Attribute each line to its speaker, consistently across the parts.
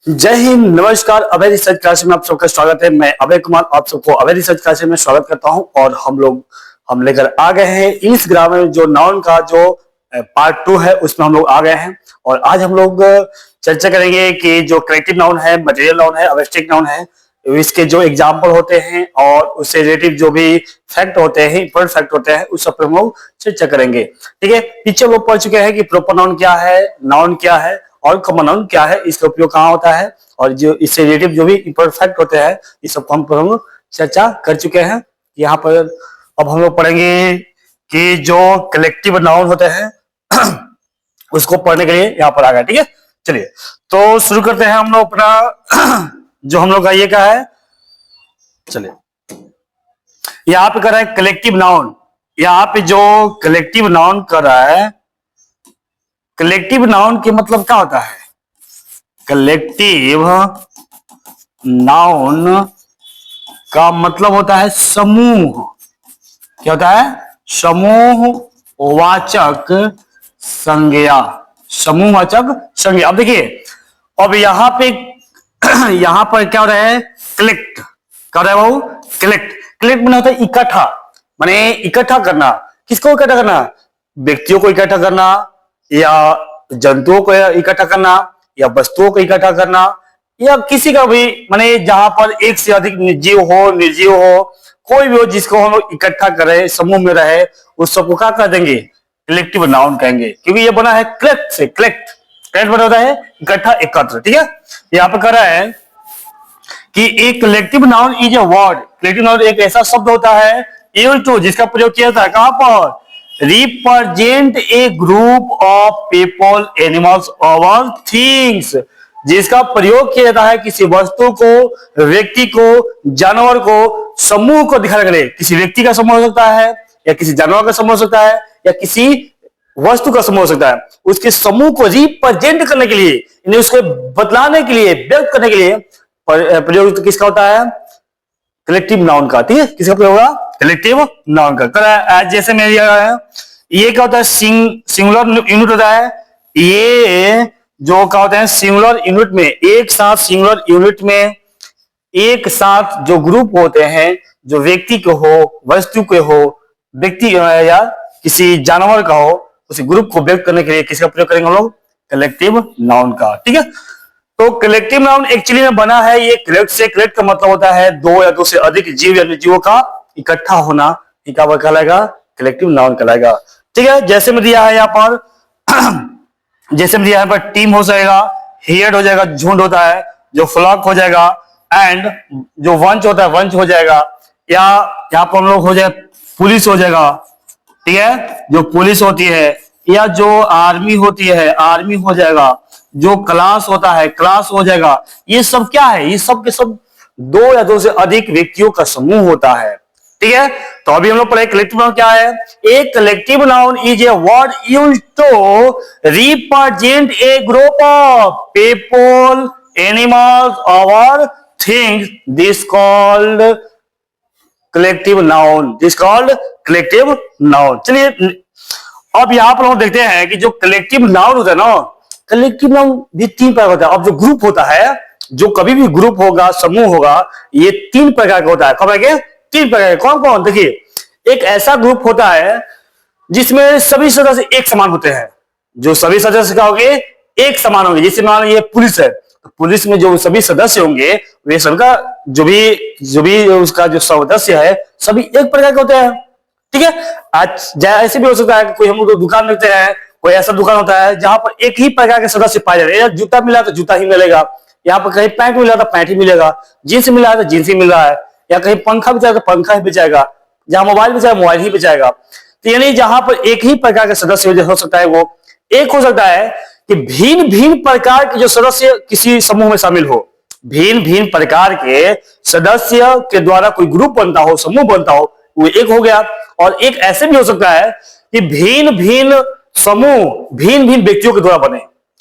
Speaker 1: जय हिंद, नमस्कार। अभय research class में आप सबका स्वागत है। मैं अभय कुमार आप सबको अभय रिसर्च क्लास में स्वागत करता हूं। और हम लेकर आ गए हैं इंग्लिश ग्रामर में जो नाउन का जो पार्ट 2 है, उसमें हम लोग आ गए हैं। और आज हम लोग चर्चा करेंगे कि जो करेक्टिव नाउन है, मटेरियल नाउन है, ऑब्जेक्टिव नाउन है, इसके जो एग्जाम्पल होते हैं और उससे रिलेटिव जो भी फैक्ट होते हैं, इंपॉर्टेंट फैक्ट होते हैं, उस सब पर हम लोग चर्चा करेंगे। ठीक है, पीछे हम लोग पढ़ चुके हैं कि प्रॉपर नाउन क्या है, नाउन क्या है और कॉमन नाउन क्या है, इसका उपयोग कहाँ होता है, और जो इससे रिलेटिव जो भी इंपॉर्टेंट फैक्ट होते हैं, इस सब हम लोग चर्चा कर चुके हैं। यहाँ पर अब हम लोग पढ़ेंगे कि जो कलेक्टिव नाउन होते हैं उसको पढ़ने के लिए यहाँ पर आ गए। ठीक है, चलिए तो शुरू करते हैं हम लोग अपना जो हम लोग का ये का है। चलिए, यहाँ पे कर रहा है कलेक्टिव नाउन। यहाँ पे जो कलेक्टिव नाउन कर रहा है, कलेक्टिव नाउन के मतलब क्या होता है? कलेक्टिव नाउन का मतलब होता है समूह। क्या होता है? समूह वाचक संज्ञा। समूह वाचक संज्ञा। अब देखिए, अब यहां पे यहां पर क्या हो रहा है? कलेक्ट। क्या हो रहा है वो? कलेक्ट। कलेक्ट माने होता है इकट्ठा, माने इकट्ठा करना। किसको इकट्ठा करना? व्यक्तियों को इकट्ठा करना, या जंतुओं को इकट्ठा करना, या वस्तुओं को इकट्ठा करना, या किसी का भी, माने जहां पर एक से अधिक जीव हो, निर्जीव हो, कोई भी हो जिसको हम लोग इकट्ठा करें, समूह में रहे, उस सबको क्या कर देंगे? कलेक्टिव नाउन कहेंगे। क्योंकि ये बना है कलेक्ट से। कलेक्ट कलेक्ट बना होता है इकट्ठा, एकत्र। ठीक है, यहाँ पे कह रहा है कि एक collective noun is a word. Collective noun एक ऐसा शब्द होता है यूज्ड टू, जिसका प्रयोग किया जाता है कहां पर? Represent a group of people, animals और थिंग्स। जिसका प्रयोग किया जाता है किसी वस्तु को, व्यक्ति को, जानवर को, समूह को दिखाने के लिए। किसी व्यक्ति का समूह हो सकता है, या किसी जानवर का समूह हो सकता है, या किसी वस्तु का समूह हो सकता है। उसके समूह को रिप्रेजेंट करने के लिए, यानी उसको बतलाने के लिए, व्यक्त करने के लिए प्रयोग किसका होता है? कलेक्टिव नाउन का। ठीक है, किसका प्रयोग होगा? कलेक्टिव नाउन का। जैसे मैं ये क्या होता है? सिंगुलर यूनिट होता है। ये जो क्या होता है? सिंगुलर यूनिट में, एक साथ सिंगुलर यूनिट में एक साथ जो ग्रुप होते हैं, जो व्यक्ति के हो, वस्तु के हो, व्यक्ति या किसी जानवर का हो, उस ग्रुप को व्यक्त करने के लिए किसका प्रयोग करेंगे हम लोग? कलेक्टिव नाउन का। ठीक है, तो कलेक्टिव नाउन एक्चुअली में बना है ये कलेक्ट से। कलेक्ट का मतलब होता है दो या दो से अधिक जीव या निर्जीवों का इकट्ठा होना। क्या कहलाएगा? कलेक्टिव नाउन कहलाएगा। ठीक है, जैसे में दिया है यहाँ पर जैसे में दिया है पर टीम हो जाएगा, हेड हो जाएगा, झुंड होता है, जो फ्लॉक हो जाएगा, एंड जो वंच होता है वंच हो जाएगा, या यहाँ पर हम लोग हो जाए पुलिस हो जाएगा। ठीक है, जो पुलिस होती है, या जो आर्मी होती है आर्मी हो जाएगा, जो क्लास होता है क्लास हो जाएगा। ये सब क्या है? ये सब के सब दो या दो से अधिक व्यक्तियों का समूह होता है। ठीक है, तो अभी हम लोग पढ़े कलेक्टिव नाउन क्या है। एक collective noun is a word used to represent a group of people, animals और things. This called collective noun. This called collective noun. चलिए, अब यहां पर हम देखते हैं कि जो कलेक्टिव नाउन होता है ना, कलेक्टिव नाउन भी तीन प्रकार होता है। अब जो ग्रुप होता है, जो कभी भी ग्रुप होगा, समूह होगा, ये तीन प्रकार का होता है। कब आएंगे? तीन प्रकार के। कौन कौन? देखिए, एक ऐसा ग्रुप होता है जिसमें सभी सदस्य एक समान होते हैं। जो सभी सदस्य क्या होंगे? एक समान होंगे। जैसे मान लीजिए पुलिस है, तो पुलिस में जो सभी सदस्य होंगे, वे सबका जो भी उसका जो सदस्य है, सभी एक प्रकार के होते हैं। ठीक है, आज ऐसे भी हो सकता है कि कोई हम लोग दुकान रखते हैं, कोई ऐसा दुकान होता है जहां पर एक ही प्रकार के सदस्य पाए जाते हैं। जूता मिला तो जूता ही मिलेगा, यहाँ पर कहीं पैंट मिला तो पैंट ही मिलेगा, जींस मिला तो जींस ही मिल रहा है, या कहीं पंखा बेचाएगा तो पंखा ही बेचाएगा, जहां मोबाइल बेचाएगा मोबाइल ही बेचाएगा। तो यानी जहां पर एक ही प्रकार के सदस्य हो सकता है, वो एक हो सकता है कि भिन्न भिन्न प्रकार के जो सदस्य किसी समूह में शामिल हो। भिन्न भिन्न प्रकार के सदस्य के द्वारा कोई ग्रुप बनता हो, समूह बनता हो, वो एक हो गया। और एक ऐसे भी हो सकता है कि भिन्न भिन्न समूह भिन्न भिन्न व्यक्तियों के द्वारा बने।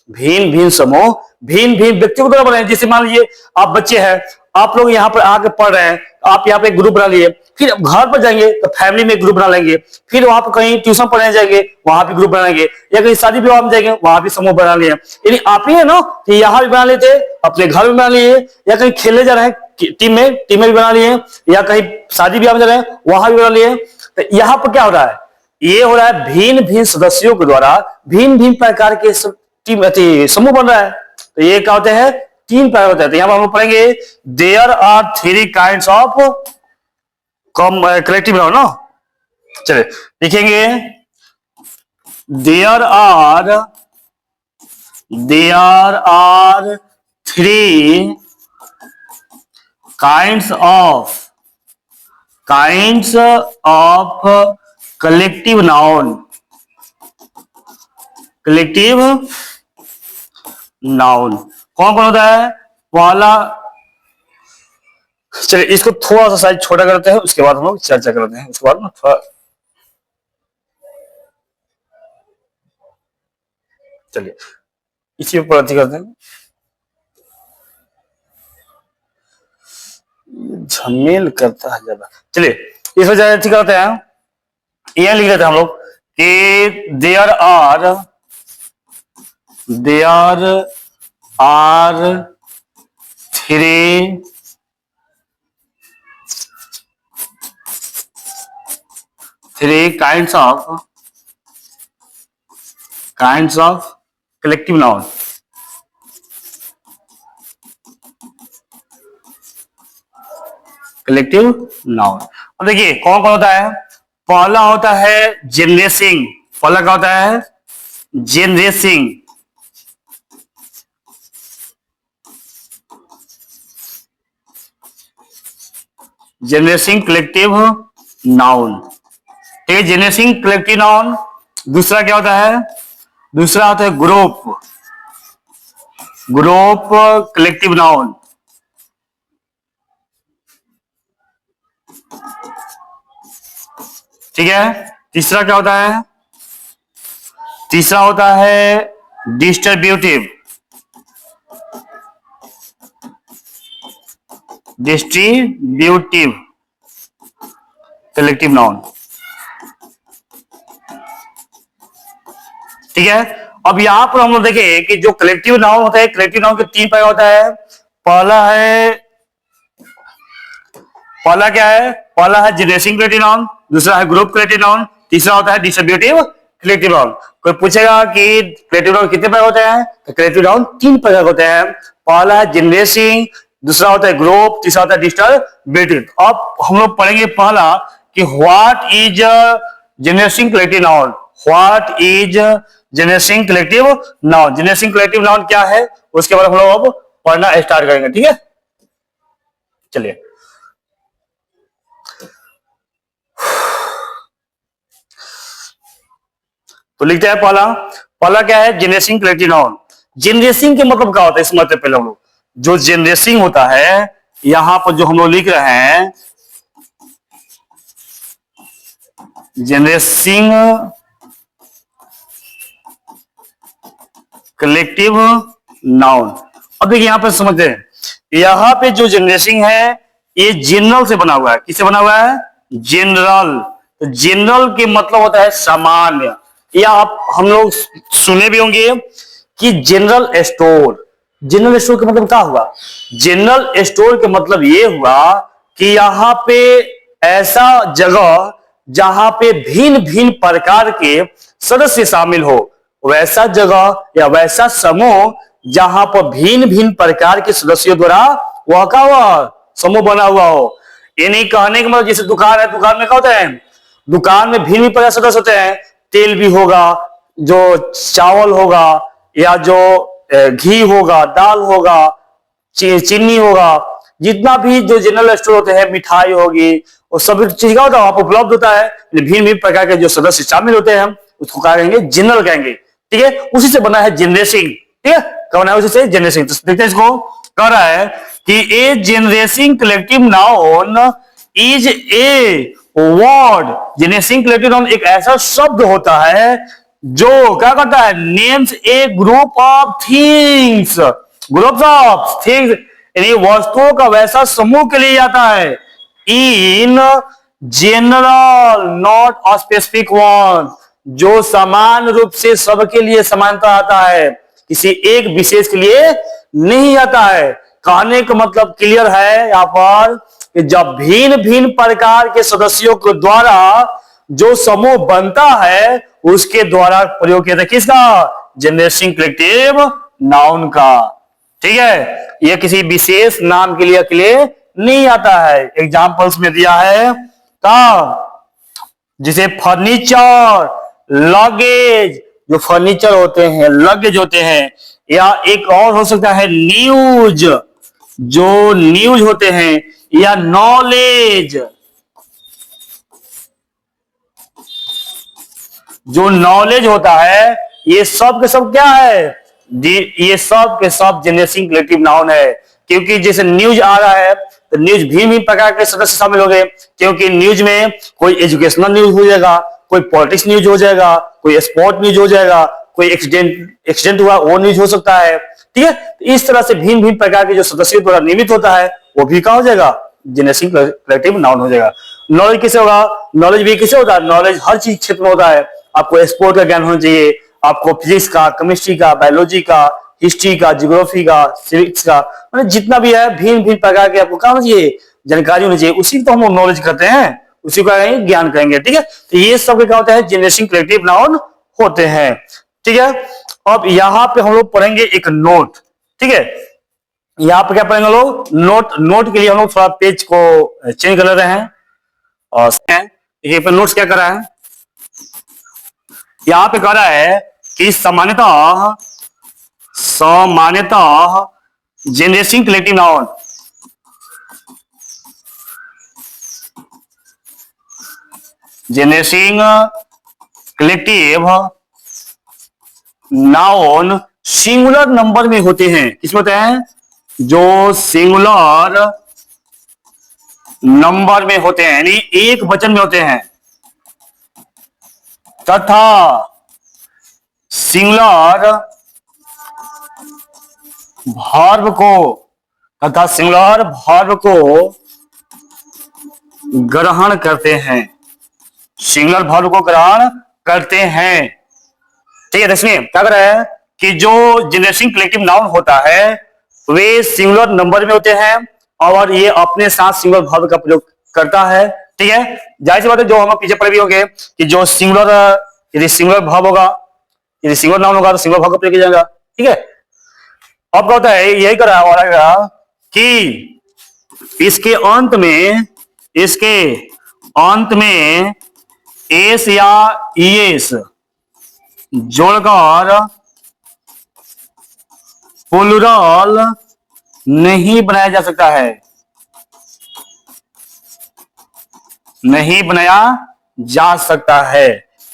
Speaker 1: भिन्न भिन्न समूह भिन्न भिन्न व्यक्तियों के द्वारा बने। जैसे मान लीजिए आप बच्चे हैं, आप लोग यहाँ पर आके पढ़ रहे हैं, आप यहाँ पे ग्रुप बना लिए, फिर घर पर जाएंगे तो फैमिली में ग्रुप बना लेंगे, फिर वहां पर कहीं ट्यूशन पढ़ने जाएंगे वहां भी ग्रुप बनाएंगे, या कहीं शादी विवाह में जाएंगे वहां भी समूह बना लिए। यानी आप ही है ना कि यहाँ भी बना लेते, अपने घर में बना लिए, या कहीं खेलने जा रहे हैं टीम में भी बना लिए, या कहीं शादी विवाह में जा रहे हैं वहां भी बना लिए। तो यहाँ पर क्या हो रहा है, ये हो रहा है भिन्न भिन्न सदस्यों के द्वारा भिन्न भिन्न प्रकार के टीम समूह बन रहा है। तो ये क्या होते हैं, तीन प्रकार होते हैं। तो यहां पर हम लोग पढ़ेंगे there are three kinds of collective noun ना। चलिए लिखेंगे there are three kinds of collective noun. कौन कौन होता है, पहला, चलिए इसको थोड़ा सा साइज छोटा करते हैं, उसके बाद हम लोग चर्चा करते हैं। उसके बाद ना थोड़ा, चलिए इसी पर अति करते हैं, झमेल करता है ज्यादा। चलिए इस वजह अति करते हैं, ये लिख देते हैं हम लोग कि there are three kinds of collective noun. अब देखिए कौन कौन होता है। पहला होता है जेनरेसिंग। पहला क्या होता है, जेनरेसिंग। कलेक्टिव नाउन, ठीक है, जेनरेसिंग कलेक्टिव नाउन। दूसरा क्या होता है, दूसरा होता है ग्रुप कलेक्टिव नाउन। ठीक है, तीसरा क्या होता है, तीसरा होता है डिस्ट्रीब्यूटिव कलेक्टिव नाउन। ठीक है, अब यहां पर हम लोग देखें कि जो कलेक्टिव नाउन होता है, कलेक्टिव नाउन के तीन प्रकार होता है। पहला क्या है, पहला है जेनरेसिंग कलेक्टिव नाउन, दूसरा है ग्रुप कलेक्टिव नाउन, तीसरा होता है डिस्ट्रीब्यूटिव कलेक्टिव नाउन। कोई पूछेगा कि कलेक्टिव नाउन कितने प्रकार होते हैं, तो कलेक्टिव नाउन तीन प्रकार होते हैं। पहला है जेनरेसिंग, दूसरा होता है ग्रुप, तीसरा होता है डिस्ट्रीब्यूटिव। अब हम लोग पढ़ेंगे पहला कि what is generating collective noun. What is generating collective noun, generating collective noun क्या है, उसके बाद हम लोग अब पढ़ना स्टार्ट करेंगे। ठीक है, चलिए तो लिखते हैं पहला क्या है, जेनरेसिंग कलेक्टिव नाउन। जेनरेसिंग के मतलब क्या होता है, इस मतलब पहले हम लोग जो जेनरेसिंग होता है, यहां पर जो हम लोग लिख रहे हैं जेनरेसिंग कलेक्टिव नाउन। अब देखिए यहां पर समझते हैं, यहां पे जो जेनरेसिंग है ये जनरल से बना हुआ है। किससे बना हुआ है, जनरल। तो जनरल के मतलब होता है सामान्य, या आप हम लोग सुने भी होंगे कि जनरल स्टोर। जनरल स्टोर का मतलब क्या हुआ, जनरल स्टोर का मतलब ये हुआ कि यहां पे ऐसा जगह जहां पे भिन्न भिन्न प्रकार के सदस्य शामिल हो, वैसा जगह या वैसा समूह जहां पर भिन्न भिन्न प्रकार के सदस्यों द्वारा वह का हुआ समूह बना हुआ हो। ये नहीं कहने का मतलब जैसे दुकान है, दुकान में क्या होता है, दुकान में भिन्न प्रकार के सदस्य होते हैं। तेल भी होगा, जो चावल होगा, या जो घी होगा, दाल होगा, चीनी होगा, जितना भी जो जनरल स्टोर होते हैं, मिठाई होगी, वो सब चीज का होता है वहां पर उपलब्ध होता है। भिन्न भिन्न प्रकार के जो सदस्य शामिल होते हैं उसको क्या कहेंगे, जनरल कहेंगे। ठीक है, उसी से बना है जेनरेसिंग। ठीक है, क्या बना है, उसी से जेनरेसिंग। तो देखते हैं इसको, कह रहा है कि a generating collective noun is a word. Generating collective noun एक ऐसा शब्द होता है जो क्या करता है, names a group of things, groups of things यानी वस्तुओं का वैसा समूह के लिए आता है। In general not a specific one, जो समान रूप से सबके लिए समानता आता है, किसी एक विशेष के लिए नहीं आता है। कहने का मतलब क्लियर है यहां पर कि जब भिन्न भिन्न प्रकार के सदस्यों के द्वारा जो समूह बनता है उसके द्वारा प्रयोग किया जाता है किसका? जनरेटिंग कलेक्टिव नाउन का। ठीक है, यह किसी विशेष नाम के लिए अकेले नहीं आता है। एग्जाम्पल्स में दिया है का जिसे फर्नीचर, लगेज, जो फर्नीचर होते हैं, लगेज होते हैं, या एक और हो सकता है न्यूज, जो न्यूज होते हैं, या नॉलेज, जो नॉलेज होता है। ये सब के सब क्या है? ये सब के सब जनरेटिंग कलेक्टिव नाउन है। क्योंकि जैसे न्यूज आ रहा है तो न्यूज भिन्न भिन्न प्रकार के सदस्य शामिल हो गए, क्योंकि न्यूज में कोई एजुकेशनल न्यूज हो जाएगा, कोई पॉलिटिक्स न्यूज हो जाएगा, कोई स्पोर्ट न्यूज हो जाएगा, कोई एक्सीडेंट हुआ वो न्यूज हो सकता है। ठीक है, इस तरह से भिन्न भिन्न प्रकार के जो सदस्यों द्वारा नियमित होता है वो भी क्या हो जाएगा? जनरेटिंग कलेक्टिव नाउन हो जाएगा। नॉलेज किसे होगा? नॉलेज भी किसे होता है? नॉलेज हर चीज क्षेत्र में होता है। आपको स्पोर्ट का ज्ञान होना चाहिए, आपको फिजिक्स का, केमिस्ट्री का, बायोलॉजी का, हिस्ट्री का, ज्योग्राफी का, सिविक्स का, मतलब जितना भी है भिन्न भिन्न प्रकार के आपको क्या होना चाहिए? जानकारी होनी चाहिए। उसी को हम नॉलेज कहते हैं, उसी को ज्ञान कहेंगे। ठीक है, तो ये सब क्या होता है? जनरेटिंग कलेक्टिव नाउन होते हैं। ठीक है, अब यहां पे हम लोग पढ़ेंगे एक नोट। ठीक है, यहां पे क्या पढ़ेंगे लोग? नोट। नोट के लिए हम लोग थोड़ा पेज को चेंज कर रहे हैं। और ये पे नोट्स क्या कर रहा है? यहां पे कह रहा है कि सामान्यतः generating collective noun, generating collective noun singular number में होते हैं। किसमें होते हैं? जो सिंगुलर नंबर में होते हैं, यानी एक वचन में होते हैं, तथा सिंगुलर वर्ब को ग्रहण करते हैं। सिंगुलर वर्ब को ग्रहण करते हैं। ठीक है, देखिए क्या कर रहा है कि जो जनरेटिंग कलेक्टिव नाउन होता है वे सिंगुलर नंबर में होते हैं और ये अपने साथ सिंगुलर वर्ब का प्रयोग करता है। ठीक है, जाहिर सी बात है, जो हम पीछे पढ़े भी होंगे कि जो सिंगुलर, यदि सिंगुलर वर्ब होगा, यदि सिंगुलर नाउन होगा तो सिंगुलर वर्ब का प्रयोग किया जाएगा। ठीक है, अब क्या होता है? यही कर रहा है कि इसके अंत में एस या ईएस जोड़कर प्लूरल नहीं बनाया जा सकता है, नहीं बनाया जा सकता है।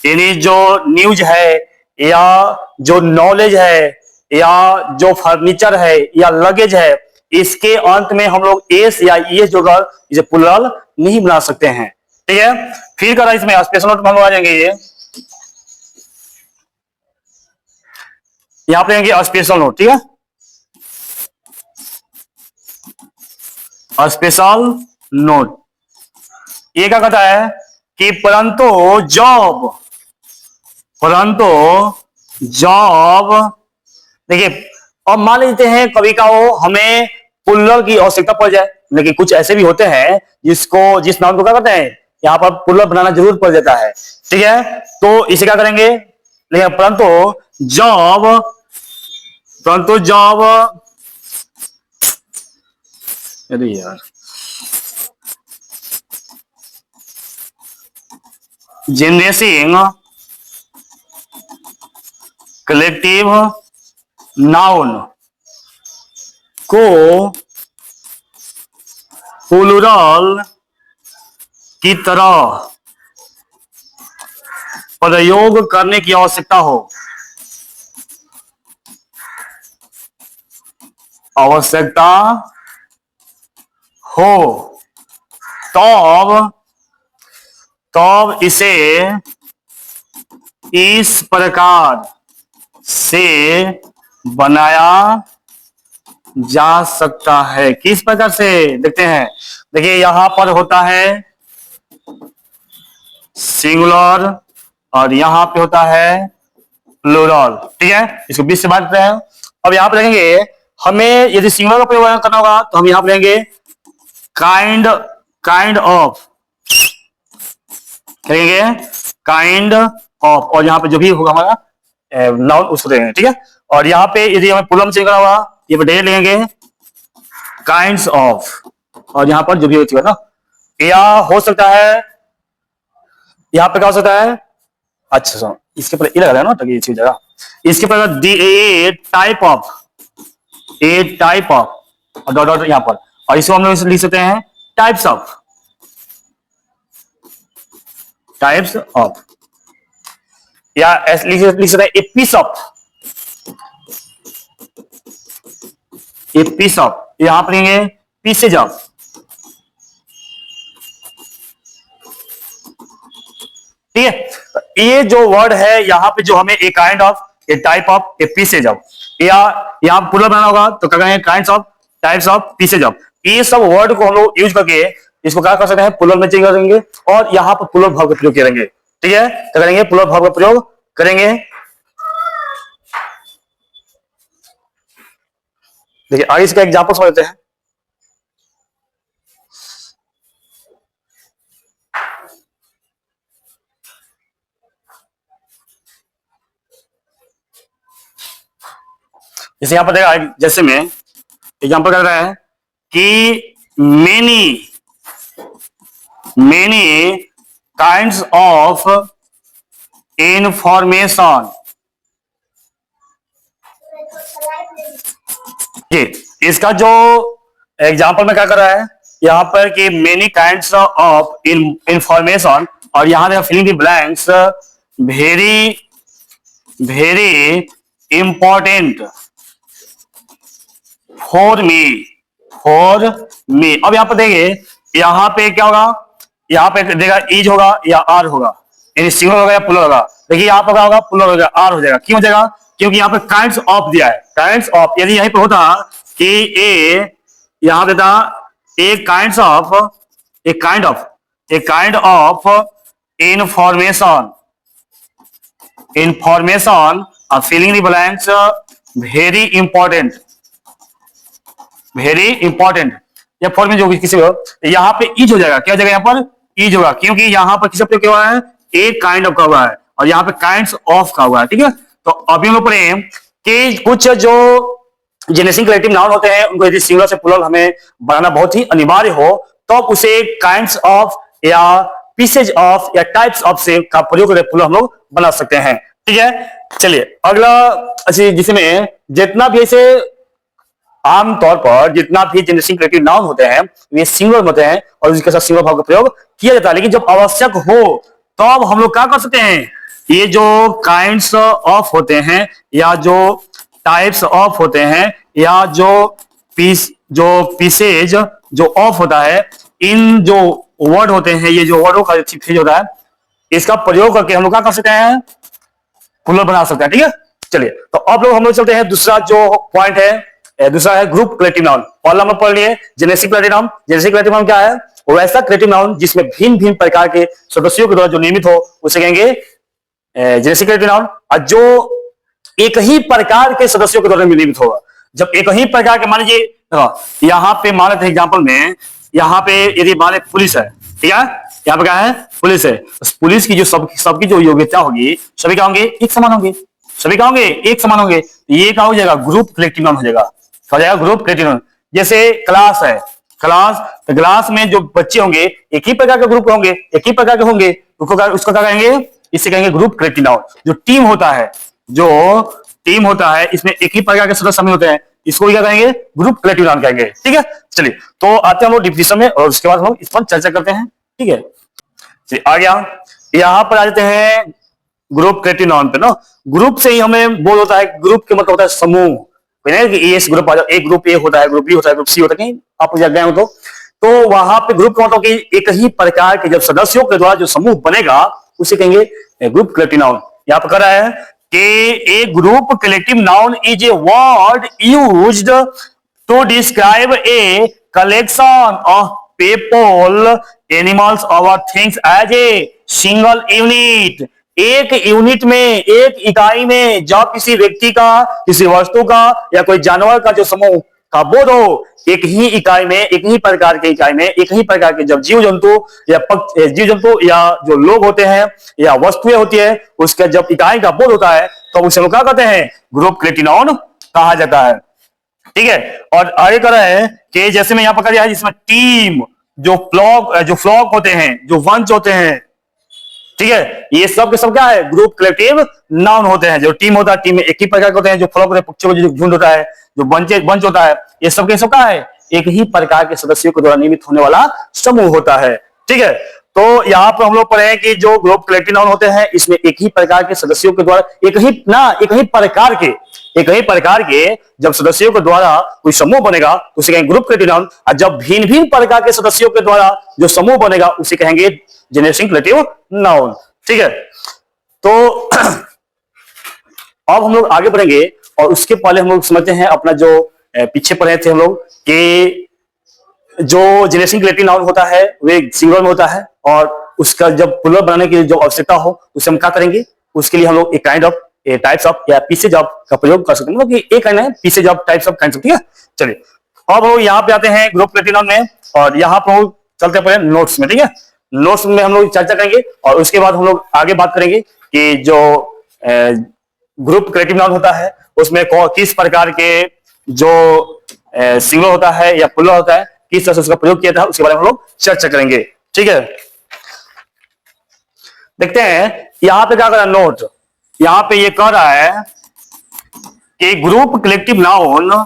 Speaker 1: यानी जो न्यूज है, या जो नॉलेज है, या जो फर्नीचर है, या लगेज है, इसके अंत में हम लोग एस या ईएस जोड़कर इसे प्लूरल नहीं बना सकते हैं। ठीक है, फिर करा इसमें स्पेशल नोट हम लोग आ जाएंगे। ये यहां पे स्पेशल नोट। ठीक है, स्पेशल नोट ये क्या कहता है कि परंतु जब देखिए, अब मान लेते हैं कभी का वो हमें पुल्लर की आवश्यकता पड़ जाए, लेकिन कुछ ऐसे भी होते हैं जिस नाउन को क्या कहते हैं यहाँ पर पुल्लर बनाना जरूर पड़ जाता है। ठीक है, तो इसे क्या करेंगे? लेकिन परंतु जब अरे यार, जनरेटिंग कलेक्टिव नाउन को प्लूरल की तरह प्रयोग करने की आवश्यकता हो तब इसे इस प्रकार से बनाया जा सकता है। किस प्रकार से देखते हैं। देखिए यहां पर होता है सिंगुलर और यहां पे होता है प्लूरल। ठीक है, इसको बीच से बात करते हैं। अब यहां पर देखेंगे हमें यदि सिंगुलर का प्रयोग करना होगा तो हम यहां पर लेंगे काइंड काइंड ऑफ, कहेंगे काइंड ऑफ, और यहाँ पे जो भी होगा हमारा नाउन उसको देंगे। ठीक है, और यहाँ पे यदि हमें प्लूरल में चेंज करना होगा ये पे डेट लेंगे काइंड्स ऑफ, और यहाँ पर जो भी होती है ना, या हो सकता है यहाँ पे क्या हो सकता है। अच्छा सुनो, इसके पर ये लगा है ना ताकि ये चीज जगह, इसके पर दी a type of, a type of और डॉट डॉट यहाँ पर, और इसको हम लोग लिख सकते हैं टाइप्स ऑफ, टाइप्स ऑफ, या लिख सकते हैं a piece of, a piece of, यहां पर लेंगे पीसेज ऑफ। ठीक है, ये जो वर्ड है यहाँ पे जो हमें ए kind of, a type of, A pieces of, या यहाँ प्लूरल बनाना होगा तो क्या कहेंगे kinds of, types of, pieces of. ये सब वर्ड को हम लोग यूज करके इसको क्या कर सकते हैं प्लूरल में चेंज करेंगे और यहाँ पर प्लूरल भाव का प्रयोग करेंगे। ठीक है, तो करेंगे प्लूरल भाव का प्रयोग करेंगे। देखिए आगे इसका एग्जाम्पल समझ लेते हैं। जैसे यहां पर देखा, जैसे में एग्जाम्पल कर रहा है कि many many kinds of information. इसका जो एग्जाम्पल में क्या कर रहा है यहां पर कि मेनी काइंड्स ऑफ इंफॉर्मेशन, और यहां देखा filling the blanks, very very important for me, for me. अब यहां पर देखिए यहां पे क्या होगा, यहां पे देखा इज होगा या आर होगा, यानी सिंगुलर होगा या प्लूरल होगा। देखिए यहां पर क्या होगा प्लूरल होगा, आर हो जाएगा। क्यों हो जाएगा, क्योंकि यहां पे काइंड्स ऑफ दिया है, काइंड्स ऑफ। यदि यहीं पे होता कि ए, यहां देता a kinds of, a kind of, a kind of information, information filling the blanks very important, very important, या फॉर में जो भी किसी को यहाँ पे इज हो जाएगा। क्या हो जाएगा यहाँ पर इज होगा, क्योंकि यहाँ पर किसी प्रयोग हुआ है ए काइंड ऑफ का हुआ है और यहाँ पे काइंड्स ऑफ का हुआ है। ठीक है, तो अभी हम लोग पढ़े कि कुछ जो जेनेसिक कलेक्टिव नाउन होते हैं उनको यदि सिंगुलर से प्लूरल हमें बनाना बहुत ही अनिवार्य हो तो उसे काइंड्स ऑफ या पीसेज ऑफ या टाइप्स ऑफ से का प्रयोग करके प्लूरल हम लोग बना सकते हैं। ठीक है, चलिए अगला, अच्छा जिसमें जितना भी ऐसे आमतौर पर जितना भी जेनेसिक कलेक्टिव नाउन होते हैं वे सिंगुलर होते हैं और उसके साथ सिंगुलर भाव का प्रयोग किया जाता है। लेकिन जब आवश्यक हो तो अब हम लोग क्या कर सकते हैं, ये जो काइंड्स ऑफ होते हैं या जो टाइप्स ऑफ होते हैं या जो पीसेज जो ऑफ होता है, इन जो वर्ड होते हैं, ये जो वर्डों का फेज होता है, इसका प्रयोग करके हम लोग क्या कर सकते हैं प्लूरल बना सकते हैं। ठीक है, चलिए तो अब लोग हम लोग चलते हैं दूसरा जो पॉइंट है, दूसरा है ग्रुप कलेक्टिव नाउन। पहला हम पढ़ लिए gneissic collective noun. Gneissic collective noun क्या है, वो ऐसा कलेक्टिव नाउन जिसमें भिन्न भिन्न प्रकार के सदस्यों के द्वारा जो नियमित हो उसे कहेंगे जेनेसिक कलेक्टिव नाउन। और जो एक ही प्रकार के सदस्यों के द्वारा नियमित होगा, जब एक ही प्रकार के, मान लीजिए यहाँ पे मान लेते हैं एग्जाम्पल में, यहाँ पे यदि मान पुलिस है, ठीक है, यहाँ पे क्या है पुलिस है, पुलिस की जो सबकी जो योग्यता होगी सभी क्या होंगे एक समान होंगे, सभी क्या होंगे एक समान होंगे। ये क्या हो जाएगा ग्रुप कलेक्टिव नाउन हो जाएगा, क्या हो जाएगा ग्रुप कलेक्टिव नाउन। जैसे क्लास है, क्लास, तो क्लास में जो बच्चे होंगे एक ही प्रकार के ग्रुप होंगे, एक ही प्रकार के होंगे, उसको क्या कहेंगे, इससे कहेंगे ग्रुप कलेक्टिव नाउन। जो टीम होता है, जो टीम होता है इसमें एक ही प्रकार के सदस्य शामिल होते हैं, इसको क्या कहेंगे ग्रुप कलेक्टिव नाउन कहेंगे। ठीक है, चलिए तो आते हैं हम लोग डिफिनेशन में और उसके बाद हम लोग इस पर चर्चा करते हैं। ठीक है, चलिए आ गया, यहां पर आ जाते हैं ग्रुप कलेक्टिव नाउन पे ना। ग्रुप से ही हमें बोल होता है, ग्रुप के मतलब होता है समूह, कि इस ग्रुप आ जाओ, एक ग्रुप ए होता है, ग्रुप बी होता है, ग्रुप सी होता है, कहीं आप गए हो तो वहां पे ग्रुप का मतलब कि एक ही प्रकार के जब सदस्यों के द्वारा जो समूह बनेगा उसे कहेंगे ग्रुप कलेक्टिव नाउन। यहां पर कह रहा है कि a group collective noun is a word used to describe a collection of people animals और things as a single unit. एक यूनिट में, एक इकाई में जब किसी व्यक्ति का, किसी वस्तु का या कोई जानवर का जो समूह का बोध हो, एक ही इकाई में, एक ही प्रकार के इकाई में, एक ही प्रकार के जब जीव जंतु या जीव जंतु या जो लोग होते हैं या वस्तुएं होती है, उसका जब इकाई का बोध होता है तो उसे हम क्या कहते हैं? ग्रुप क्रिएटिव नाउन कहा जाता है। ठीक है। और आगे कर रहे हैं कि जैसे मैं यहां पर दिया है जिसमें टीम, जो फ्लॉक होते हैं, जो वंश होते हैं, ठीक है, ये सब के सब क्या है? ग्रुप कलेक्टिव नाउन होते हैं। जो टीम होता है, टीम में एक ही प्रकार के होते हैं। जो फ्लॉक होते हैं, पक्षियों का जो झुंड होता है, जो बंच होता है, ये सब के सब क्या है? एक ही प्रकार के सदस्यों के द्वारा नियमित होने वाला समूह होता है। ठीक है। तो यहाँ पर हम लोग पढ़े हैं कि जो ग्रुप कलेक्टिव नाउन होते हैं, इसमें एक ही प्रकार के सदस्यों के द्वारा एक ही प्रकार के जब सदस्यों के द्वारा कोई समूह बनेगा तो उसे कहेंगे ग्रुप कलेक्टिव नाउन। और जब भिन्न भिन्न प्रकार के सदस्यों के द्वारा जो समूह बनेगा उसे कहेंगे जनरेशन कलेक्टिव नाउन। ठीक है। तो अब हम लोग आगे बढ़ेंगे और उसके पहले हम लोग समझते हैं अपना जो पीछे पढ़े थे हम लोग कि जो जनरेशन कलेक्टिव नाउन होता है वे सिंगल में होता है और उसका जब प्लुरल बनाने की जो आवश्यकता हो उसे हम क्या करेंगे? उसके लिए हम लोग एक काइंड ऑफ टाइप्स ऑफ या पीसेज ऑफ का प्रयोग कर सकते हैं। मतलब एक है pieces of types of kinds. ठीक है। चलिए अब हम यहाँ पे आते हैं ग्रुप कलेक्टिव नाउन में और यहाँ पर हम चलते पड़े नोट्स में। ठीक है। नोट्स में हम लोग चर्चा करेंगे और उसके बाद हम लोग आगे बात करेंगे कि जो ग्रुप कलेक्टिव नाउन होता है उसमें किस प्रकार के जो सिंगुलर होता है या प्लुरल होता है, किस तरह से उसका प्रयोग किया था, उसके बारे में हम लोग चर्चा करेंगे। ठीक है। देखते हैं यहां पे क्या कर रहा है नोट। यहां पे ये कह रहा है कि ग्रुप कलेक्टिव नाउन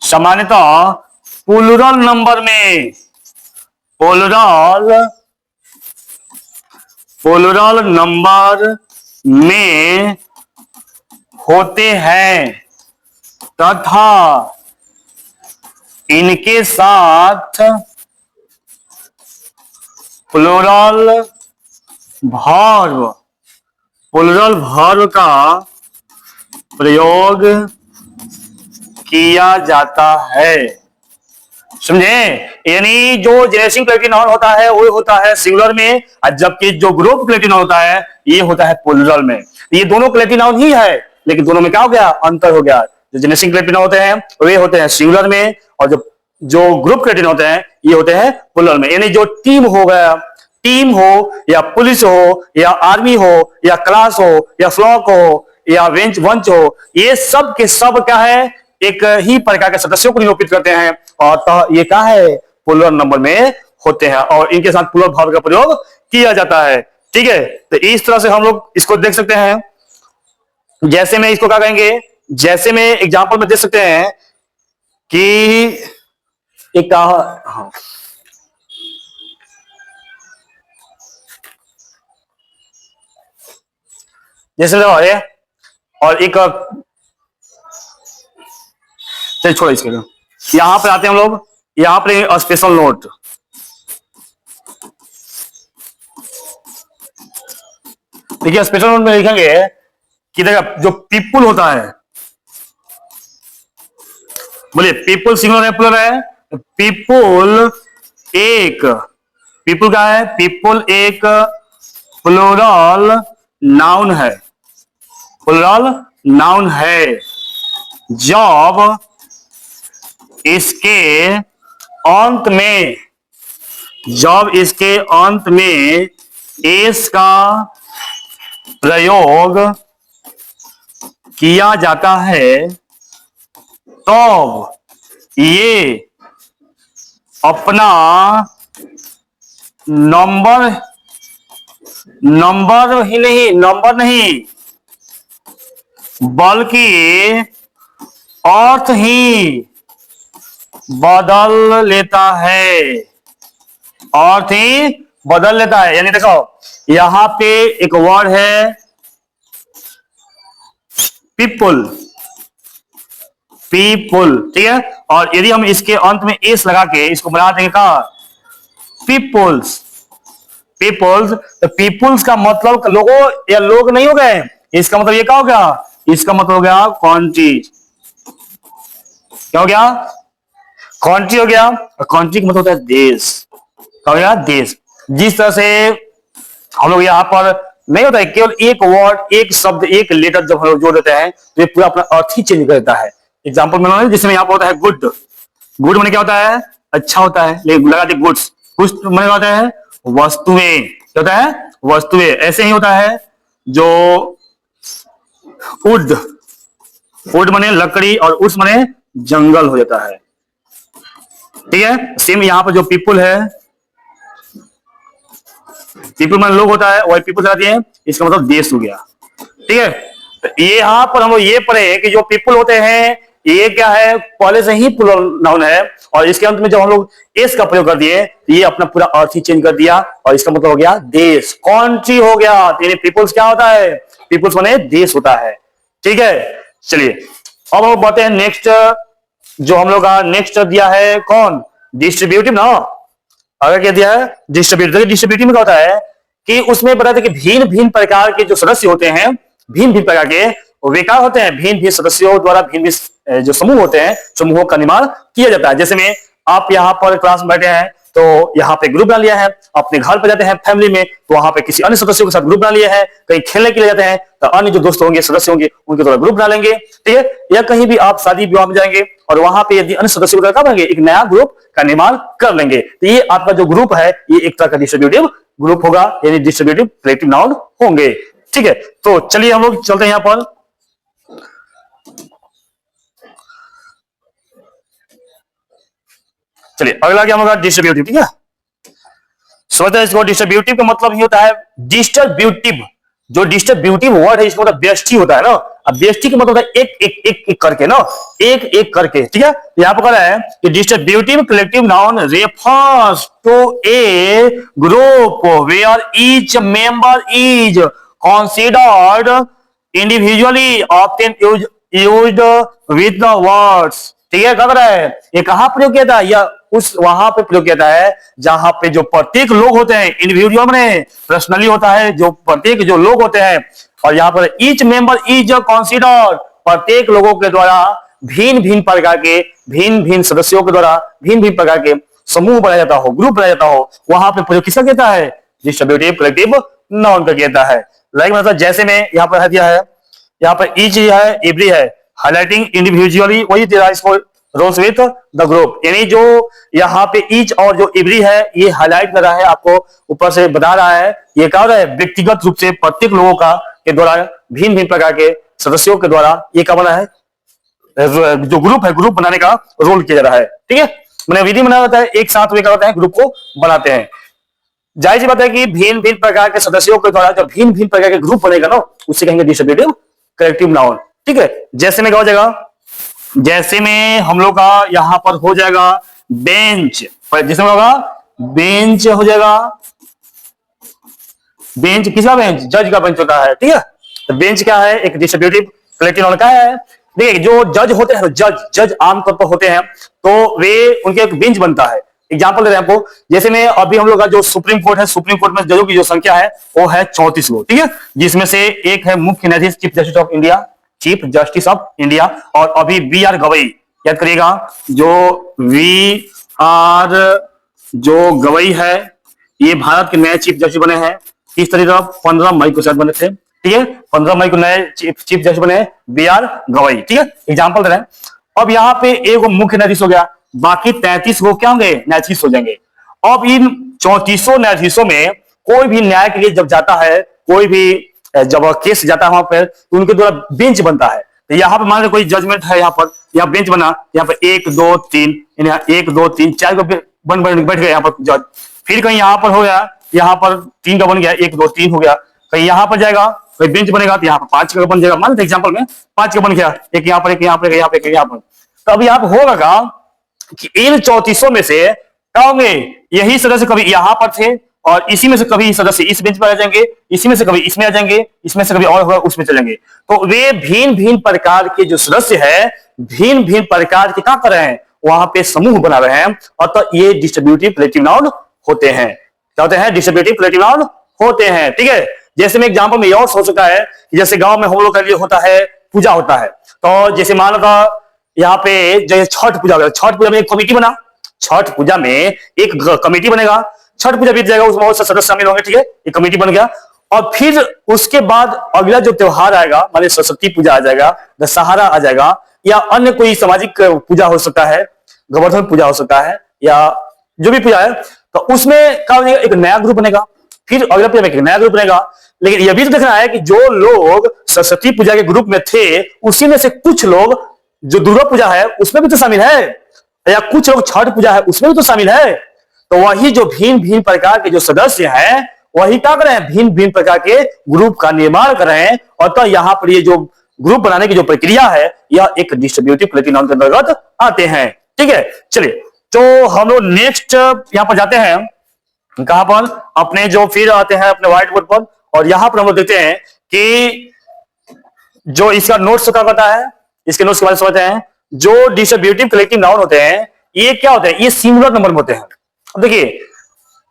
Speaker 1: सामान्यतः प्लुरल नंबर में होते हैं तथा इनके साथ प्लुरल वर्ब का प्रयोग किया जाता है। समझे? यानी जो जनरेशन कलेक्टिव नाउन होता है वो होता है सिंगुलर में, और जबकि जो ग्रुप कलेक्टिव नाउन होता है ये होता है प्लुरल में। ये दोनों कलेक्टिव नाउन ही है लेकिन दोनों में क्या हो गया? अंतर हो गया। जो जनरेशन कलेक्टिव नाउन होते हैं वे होते हैं सिंगुलर में और जो ग्रुप कलेक्टिव नाउन होते हैं ये होते हैं प्लुरल में। यानी जो टीम हो या पुलिस हो या आर्मी हो या क्लास हो या फ्लॉक हो या वंच हो, ये सब के सब क्या है? एक ही प्रकार के सदस्यों को निरूपित करते हैं और ये क्या है? प्लुरल नंबर में होते हैं और इनके साथ प्लुरल वर्ब का प्रयोग किया जाता है। ठीक है। तो इस तरह से हम लोग इसको देख सकते हैं। जैसे में इसको क्या कहेंगे? जैसे में एग्जांपल में देख सकते हैं कि एक हाँ, जैसे और एक चलिए छोड़ो इसके लिए। यहां पर आते हैं हम लोग, यहां पर स्पेशल नोट। देखिए स्पेशल नोट में लिखेंगे कि देखा जो पीपुल होता है, बोलिए पीपुल सिंगुलर है प्लुरल है? पीपुल क्या है? पीपुल एक प्लुरल नाउन है जब इसके अंत में एस का प्रयोग किया जाता है तब ये अपना नंबर नहीं बल्कि अर्थ ही बदल लेता है। यानी देखो यहां पे एक वर्ड है पीपुल, ठीक है, और यदि हम इसके अंत में एस लगा के इसको बना देंगे का पीपुल्स, पीपुल्स, तो पीपुल्स का मतलब लोगों या लोग नहीं हो गए, इसका मतलब ये क्या हो गया, इसका मतलब हो गया कंट्री। क्या हो गया, कंट्री हो गया। और कंट्री का मतलब होता है देश। क्या हो गया, देश। जिस तरह से हम लोग यहाँ पर नहीं होता है, केवल एक वर्ड, एक शब्द, एक लेटर जब हम लोग जोड़ देते हैं तो ये पूरा अपना अर्थ ही चेंज कर देता है। एग्जाम्पल में जिसमें यहाँ पर होता है गुड, गुड मैंने क्या होता है, अच्छा होता है, लेकिन लगा दे गुड्स, कुछ मैंने होता है वस्तुएं, क्या होता है, वस्तुएं। ऐसे ही होता है जो वुड, वुड माने लकड़ी और उड्स माने जंगल हो जाता है। ठीक है, सेम यहाँ पर जो पीपुल है, पीपुल माने लोग होता है, वही पीपुल कराती है, इसका मतलब देश हो गया। ठीक है, तो ये यहाँ पर हम लोग ये पढ़े कि जो पीपुल होते हैं ये क्या है, पहले से ही प्लूरल नाउन है, और इसके अंत में जब हम लोग एस का प्रयोग कर दिए तो ये अपना पूरा अर्थ ही चेंज कर दिया, और इसका मतलब हो गया देश, कंट्री हो गया। तो पीपुल्स क्या होता है, पीपुल्स माने देश होता है। ठीक है, चलिए अब हम बढ़ते हैं नेक्स्ट। जो हम लोग का नेक्स्ट दिया है कौन, डिस्ट्रीब्यूटिव ना, अगर क्या दिया है डिस्ट्रीब्यूटिव। डिस्ट्रीब्यूटिव में क्या होता है कि उसमें बताते हैं कि भिन्न भिन्न प्रकार के जो सदस्य होते हैं, भिन्न भिन्न प्रकार के वे क्या होते हैं, भिन्न भिन्न सदस्यों द्वारा भिन्न भिन्न जो समूह होते हैं, समूहों का निर्माण किया जाता है। जैसे में आप यहाँ पर क्लास में बैठे हैं तो यहाँ पे ग्रुप बना लिया है, अपने घर पे जाते हैं फैमिली में तो वहां पे किसी अन्य सदस्यों के साथ ग्रुप बना लिया है, कहीं खेलने के लिए जाते हैं तो अन्य जो दोस्त होंगे, सदस्य होंगे, उनके द्वारा ग्रुप बना लेंगे। ठीक है, या कहीं भी आप शादी विवाह में जाएंगे और वहां पे यदि अन्य सदस्यों का बनेंगे, एक नया ग्रुप का निर्माण कर लेंगे। तो ये आपका जो ग्रुप है ये एक तरह का डिस्ट्रीब्यूटिव ग्रुप होगा, यानी डिस्ट्रीब्यूटिव कलेक्टिव नाउन होंगे। ठीक है, तो चलिए हम लोग चलते हैं यहां पर। चलिए अगला क्या होगा, डिस्ट्रीब्यूटिव। ठीक है, समझते हैं इसको। डिस्ट्रीब्यूटिव का मतलब ही होता है डिस्ट्रीब्यूटिव, जो डिस्ट्रीब्यूटिव वर्ड है इसका मतलब व्यष्टि होता है ना। अब व्यष्टि का मतलब होता है एक एक एक एक करके ना, एक एक करके। ठीक है, यहां पर कह रहा है कि distributive collective noun refers to a group where each member is considered individually often used with the words. ठीक है, कह रहा है ये कहां प्रयोग किया था, या उस वहां पे प्रयोग किया है जहां पे जो प्रत्येक लोग होते हैं, इंडिविजुअल में पर्सनली होता है, जो प्रत्येक जो लोग होते हैं, और यहाँ पर ईच मेंबर इज कंसीडर, प्रत्येक लोगों के द्वारा भिन्न भिन्न प्रकार के, भिन्न भिन्न सदस्यों के द्वारा भिन्न भिन्न प्रकार के समूह बनाया जाता हो, ग्रुप बनाया जाता हो, वहां पे प्रयोग किसका कहता है, डिस्ट्रीब्यूटिव कलेक्टिव नाउन का कहता है। लाइक मतलब जैसे में यहाँ पर दिया है, यहाँ पर ईच है, एवरी है, हाईलाइटिंग इंडिविजुअली, वही तेरा इसको रोल्स विथ द ग्रुप, यानी जो यहाँ पे ईच और जो एवरी है ये हाईलाइट कर रहा है, आपको ऊपर से बता रहा है, ये क्या हो रहा है, व्यक्तिगत रूप से प्रत्येक लोगों का के द्वारा भिन्न भिन्न प्रकार के सदस्यों के द्वारा ये क्या बना है, जो ग्रुप है, ग्रुप बनाने का रोल किया जा रहा है। ठीक है, मैंने विधि बना होता है, एक साथ वे क्या होता है, ग्रुप को बनाते हैं। जाहिर सी बात है कि भिन्न भिन्न प्रकार के सदस्यों के द्वारा जब भिन्न भिन्न प्रकार के ग्रुप बनेगा ना, उसे कहेंगे डिस्ट्रीब्यूटिव कलेक्टिव नाउन। ठीक है, जैसे में क्या हो जाएगा, जैसे में हम लोग का यहां पर हो जाएगा बेंच, जिसमें होगा बेंच हो जाएगा, बेंच किसका बेंच, जज का बेंच होता है। ठीक है, तो बेंच क्या है, एक डिस्ट्रीब्यूटिव कलेक्टिव नाउन का है। देखिए जो जज होते हैं, जज आमतौर पर होते हैं तो वे उनके एक बेंच बनता है। एग्जाम्पल दे रहे हैं आपको, जैसे में अभी हम लोग का जो सुप्रीम कोर्ट है, सुप्रीम कोर्ट में जजों की जो संख्या है वो है 34 लोग। ठीक है, जिसमें से एक है मुख्य न्यायाधीश, chief justice of India, chief justice of India, और अभी बी आर गवई, याद करिएगा, जो वी आर जो गवई है ये भारत के नए चीफ जस्टिस बने हैं। इस तरीके 15 मई को शायद बने थे। ठीक है, 15 मई को नए चीफ जस्टिस बने बी आर गवई। ठीक है, एग्जाम्पल दे रहे हैं। अब यहाँ पे एक मुख्य न्यायाधीश हो गया, बाकी 33 वो क्या होंगे, न्यायाधीश हो जाएंगे। अब इन 34 न्यायाधीशों में कोई भी न्याय के लिए जब जाता है, कोई भी जब केस जाता है वहां पर, तो उनके द्वारा बेंच बनता है। तो यहाँ पे मान लो कोई जजमेंट है, यहाँ पर यहाँ बेंच बना, यहाँ पर 1 2 3, 1 2 3 4 को बन बैठ गए यहाँ पर जज। फिर कहीं यहाँ पर हो गया, यहाँ पर 3 का बन गया, 1 2 3 हो गया। कहीं यहाँ पर जाएगा, कोई बेंच बनेगा तो यहाँ पर 5 का बन जाएगा। मान लो एग्जाम्पल में 5 का बन गया, एक यहाँ पर, एक यहाँ पर, यहाँ पे, यहाँ पर। तो अब यहाँ पर होगा कि इन 34 में से क्या होंगे, यही सदस्य कभी यहाँ पर थे और इसी में से कभी सदस्य इस बेंच पर आ जाएंगे, इसी में से कभी इसमें आ जाएंगे, इसमें से कभी और होगा उसमें चलेंगे। तो वे भिन्न भिन्न प्रकार के जो सदस्य है, भिन्न भिन्न प्रकार के क्या कर रहे हैं, वहां पे समूह बना रहे हैं, और तो ये डिस्ट्रीब्यूटिव कलेक्टिव नाउन होते हैं। क्या होते हैं? डिस्ट्रीब्यूटिव कलेक्टिव नाउन होते हैं। ठीक है, जैसे में एग्जांपल में और हो सकता है, जैसे गांव में हम लोग के लिए होता है, पूजा होता है, तो जैसे मान लो यहाँ पे जैसे छठ पूजा होगा, छठ पूजा में एक कमेटी बना, छठ पूजा में एक कमेटी बनेगा, छठ पूजा बीत जाएगा, उसमें बहुत से सदस्य शामिल होंगे। ठीक है, एक कमेटी बन गया, और फिर उसके बाद अगला जो त्योहार आएगा, मान सरस्वती पूजा आ जाएगा, दशहरा आ जाएगा, या अन्य कोई सामाजिक पूजा हो सकता है, गोवर्धन पूजा हो सकता है, या जो भी पूजा है, तो उसमें क्या बनेगा? एक नया ग्रुप बनेगा, फिर अगला पूजा में एक नया ग्रुप बनेगा। लेकिन यह भी तो देखना है कि जो लोग सरस्वती पूजा के ग्रुप में थे, उसी में से कुछ लोग जो दुर्गा पूजा है उसमें भी तो शामिल है, या कुछ लोग छठ पूजा है उसमें भी तो शामिल है। तो वही जो भिन्न भिन्न प्रकार के जो सदस्य हैं, वही क्या कर रहे हैं? भिन्न भिन्न प्रकार के ग्रुप का निर्माण कर रहे हैं। और तो यहाँ पर ये जो ग्रुप बनाने की जो प्रक्रिया है, यह एक डिस्ट्रीब्यूटिव कलेक्टिव नाउन के अंतर्गत आते हैं। ठीक है, चलिए तो हम लोग नेक्स्ट यहां पर जाते हैं, कहां पर? अपने जो फिर आते हैं अपने व्हाइट बोर्ड पर, और यहां पर हम लोग देखते हैं कि जो इसका नोट्स क्या करता है, इसके नोट्स के बारे में समझते हैं। जो डिस्ट्रीब्यूटिव कलेक्टिव नाउन होते हैं, ये क्या होते हैं? ये सिंगुलर नंबर में होते हैं। अब देखिए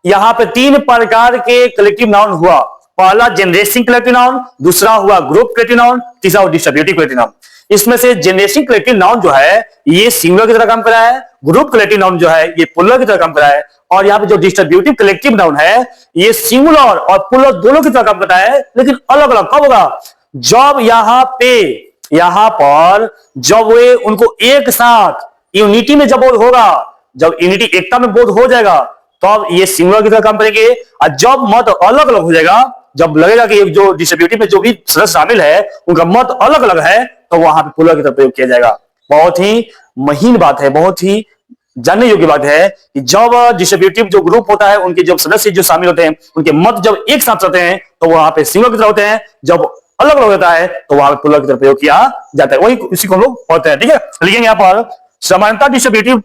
Speaker 1: यहां पे तीन प्रकार के कलेक्टिव नाउन हुआ। पहला जनरेटिंग कलेक्टिव नाउन, दूसरा हुआ ग्रुप कलेक्टिव नाउन, तीसरा हुआ डिस्ट्रीब्यूटिव कलेक्टिव नाउन। इसमें से जनरेटिंग कलेक्टिव नाउन जो है ये सिंगुलर की तरह काम कर रहा है, ग्रुप कलेक्टिव नाउन जो है ये प्लुरल की तरह काम कर रहा है, और यहाँ पे जो डिस्ट्रीब्यूटिव कलेक्टिव नाउन है ये सिंगुलर और प्लुरल दोनों की तरह काम करता है, लेकिन अलग अलग कब होगा? जब यहां पर जब वे उनको एक साथ यूनिटी में जब बोध होगा, जब यूनिटी एकता में बोध हो जाएगा, तो अब ये सिंगुलर की तरह काम करेंगे। और जब मत अलग अलग हो जाएगा, जब लगेगा कि जो डिस्ट्रीब्यूटिव में जो भी सदस्य शामिल है उनका मत अलग अलग है, तो वहां पे प्लुरल की तरह प्रयोग किया जाएगा। बहुत ही महीन बात है, बहुत ही जानने योग्य बात है कि जब डिस्ट्रीब्यूटिव जो ग्रुप होता है, उनके जब सदस्य जो शामिल होते हैं, उनके मत जब एक साथ रहते हैं, तो वहां पे सिंगुलर की तरह होते हैं। जब अलग अलग होता है तो वहां पे प्लुरल की तरह प्रयोग किया जाता है। वही इसी को हम लोग पढ़ते हैं। ठीक है, लिखेंगे यहाँ पर समानता डिस्ट्रीब्यूटिव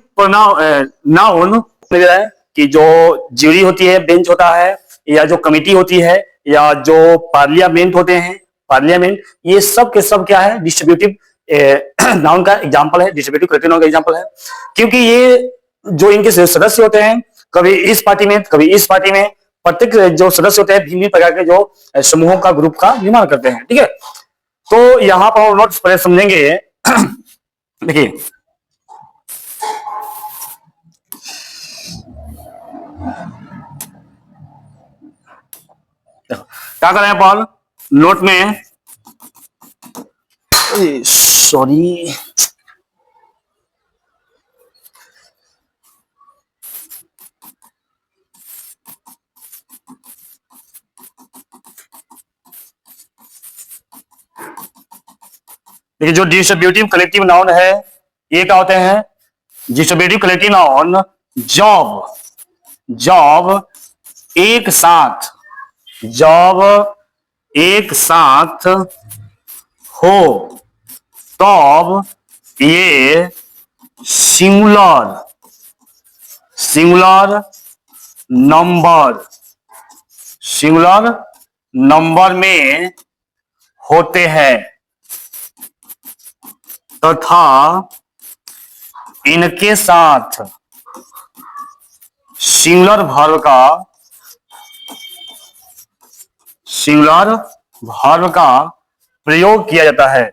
Speaker 1: नाउन है कि जो ज्यूरी होती है, बेंच होता है, या जो कमिटी होती है, या जो पार्लियामेंट होते हैं, पार्लियामेंट, ये सब के सब क्या है? डिस्ट्रीब्यूटिव नाउन का एग्जांपल है, डिस्ट्रीब्यूटिव कलेक्टिव नाउन का एग्जांपल है। क्योंकि ये जो इनके सदस्य होते हैं, कभी इस पार्टी में कभी इस पार्टी में, प्रत्येक जो सदस्य होते हैं भिन्न प्रकार के जो समूहों का ग्रुप का निर्माण करते हैं। ठीक है, तो यहां पर हम नोट्स पहले समझेंगे। देखिए क्या कर रहे हैं अपन नोट में? सॉरी, देखिए जो डिस्ट्रीब्यूटिव कलेक्टिव नाउन है ये क्या होते हैं? डिस्ट्रीब्यूटिव कलेक्टिव नाउन जब एक साथ हो, तब ये सिंगुलर नंबर में होते हैं, तथा इनके साथ सिंगुलर वर्ब का प्रयोग किया जाता है,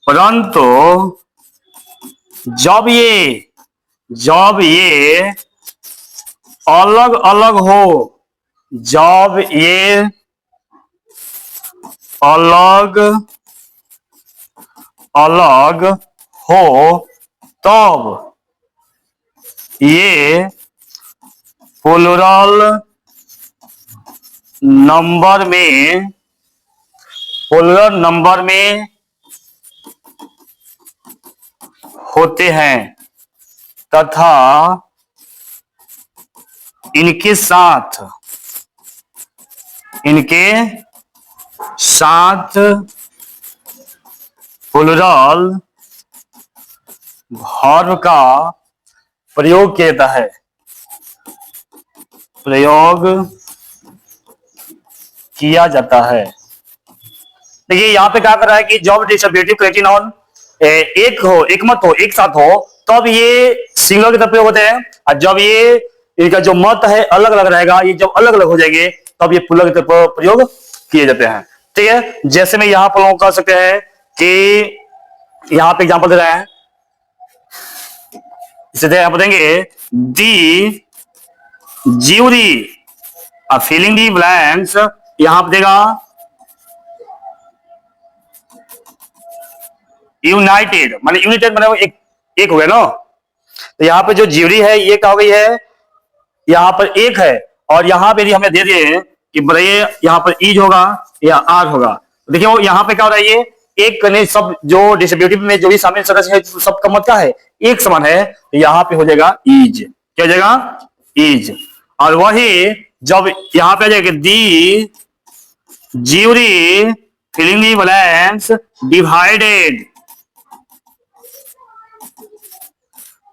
Speaker 1: परंतु जब ये अलग अलग हो, तब ये प्लुरल नंबर में होते हैं, तथा इनके साथ प्लुरल वर्ब का प्रयोग किया जाता है, देखिए यहां पे क्या कर रहा है कि जब डिस्ट्रीब्यूटिव कलेक्टिव नाउन एक हो, एक मत हो, एक साथ हो, तब ये सिंगुलर की तरफ प्रयोग होते हैं। और जब ये इनका जो मत है अलग अलग रहेगा, ये जब अलग अलग हो जाएंगे तब ये प्लुरल की तरफ प्रयोग किए जाते हैं। ठीक है, जैसे मैं यहां पर कह सकते हैं कि यहां पे एग्जांपल दे रहे हैं, इसे यहां पर देंगे दी ज्यूरी फिलिंग दी ब्लैंक्स, यहां पर देगा यूनाइटेड, माने यूनाइटेड माने एक एक हो गया ना। तो यहाँ पे जो ज्यूरी है ये क्या हो गई है, यहाँ पर एक है, और यहाँ पे यदि हमें दे दिए कि बताइए यहाँ पर ईज होगा या आर होगा, तो देखिए वो यहाँ पे क्या हो रहा है, ये एक करने सब जो डिस्ट्रीब्यूटिव में जो भी शामिल सदस्य है सबका मत क्या है, एक समान है, तो यहाँ पे हो जाएगा ईज। क्या हो जाएगा, ईज। और वही जब यहाँ पे आ जाएगा the jury filling the blanks divided,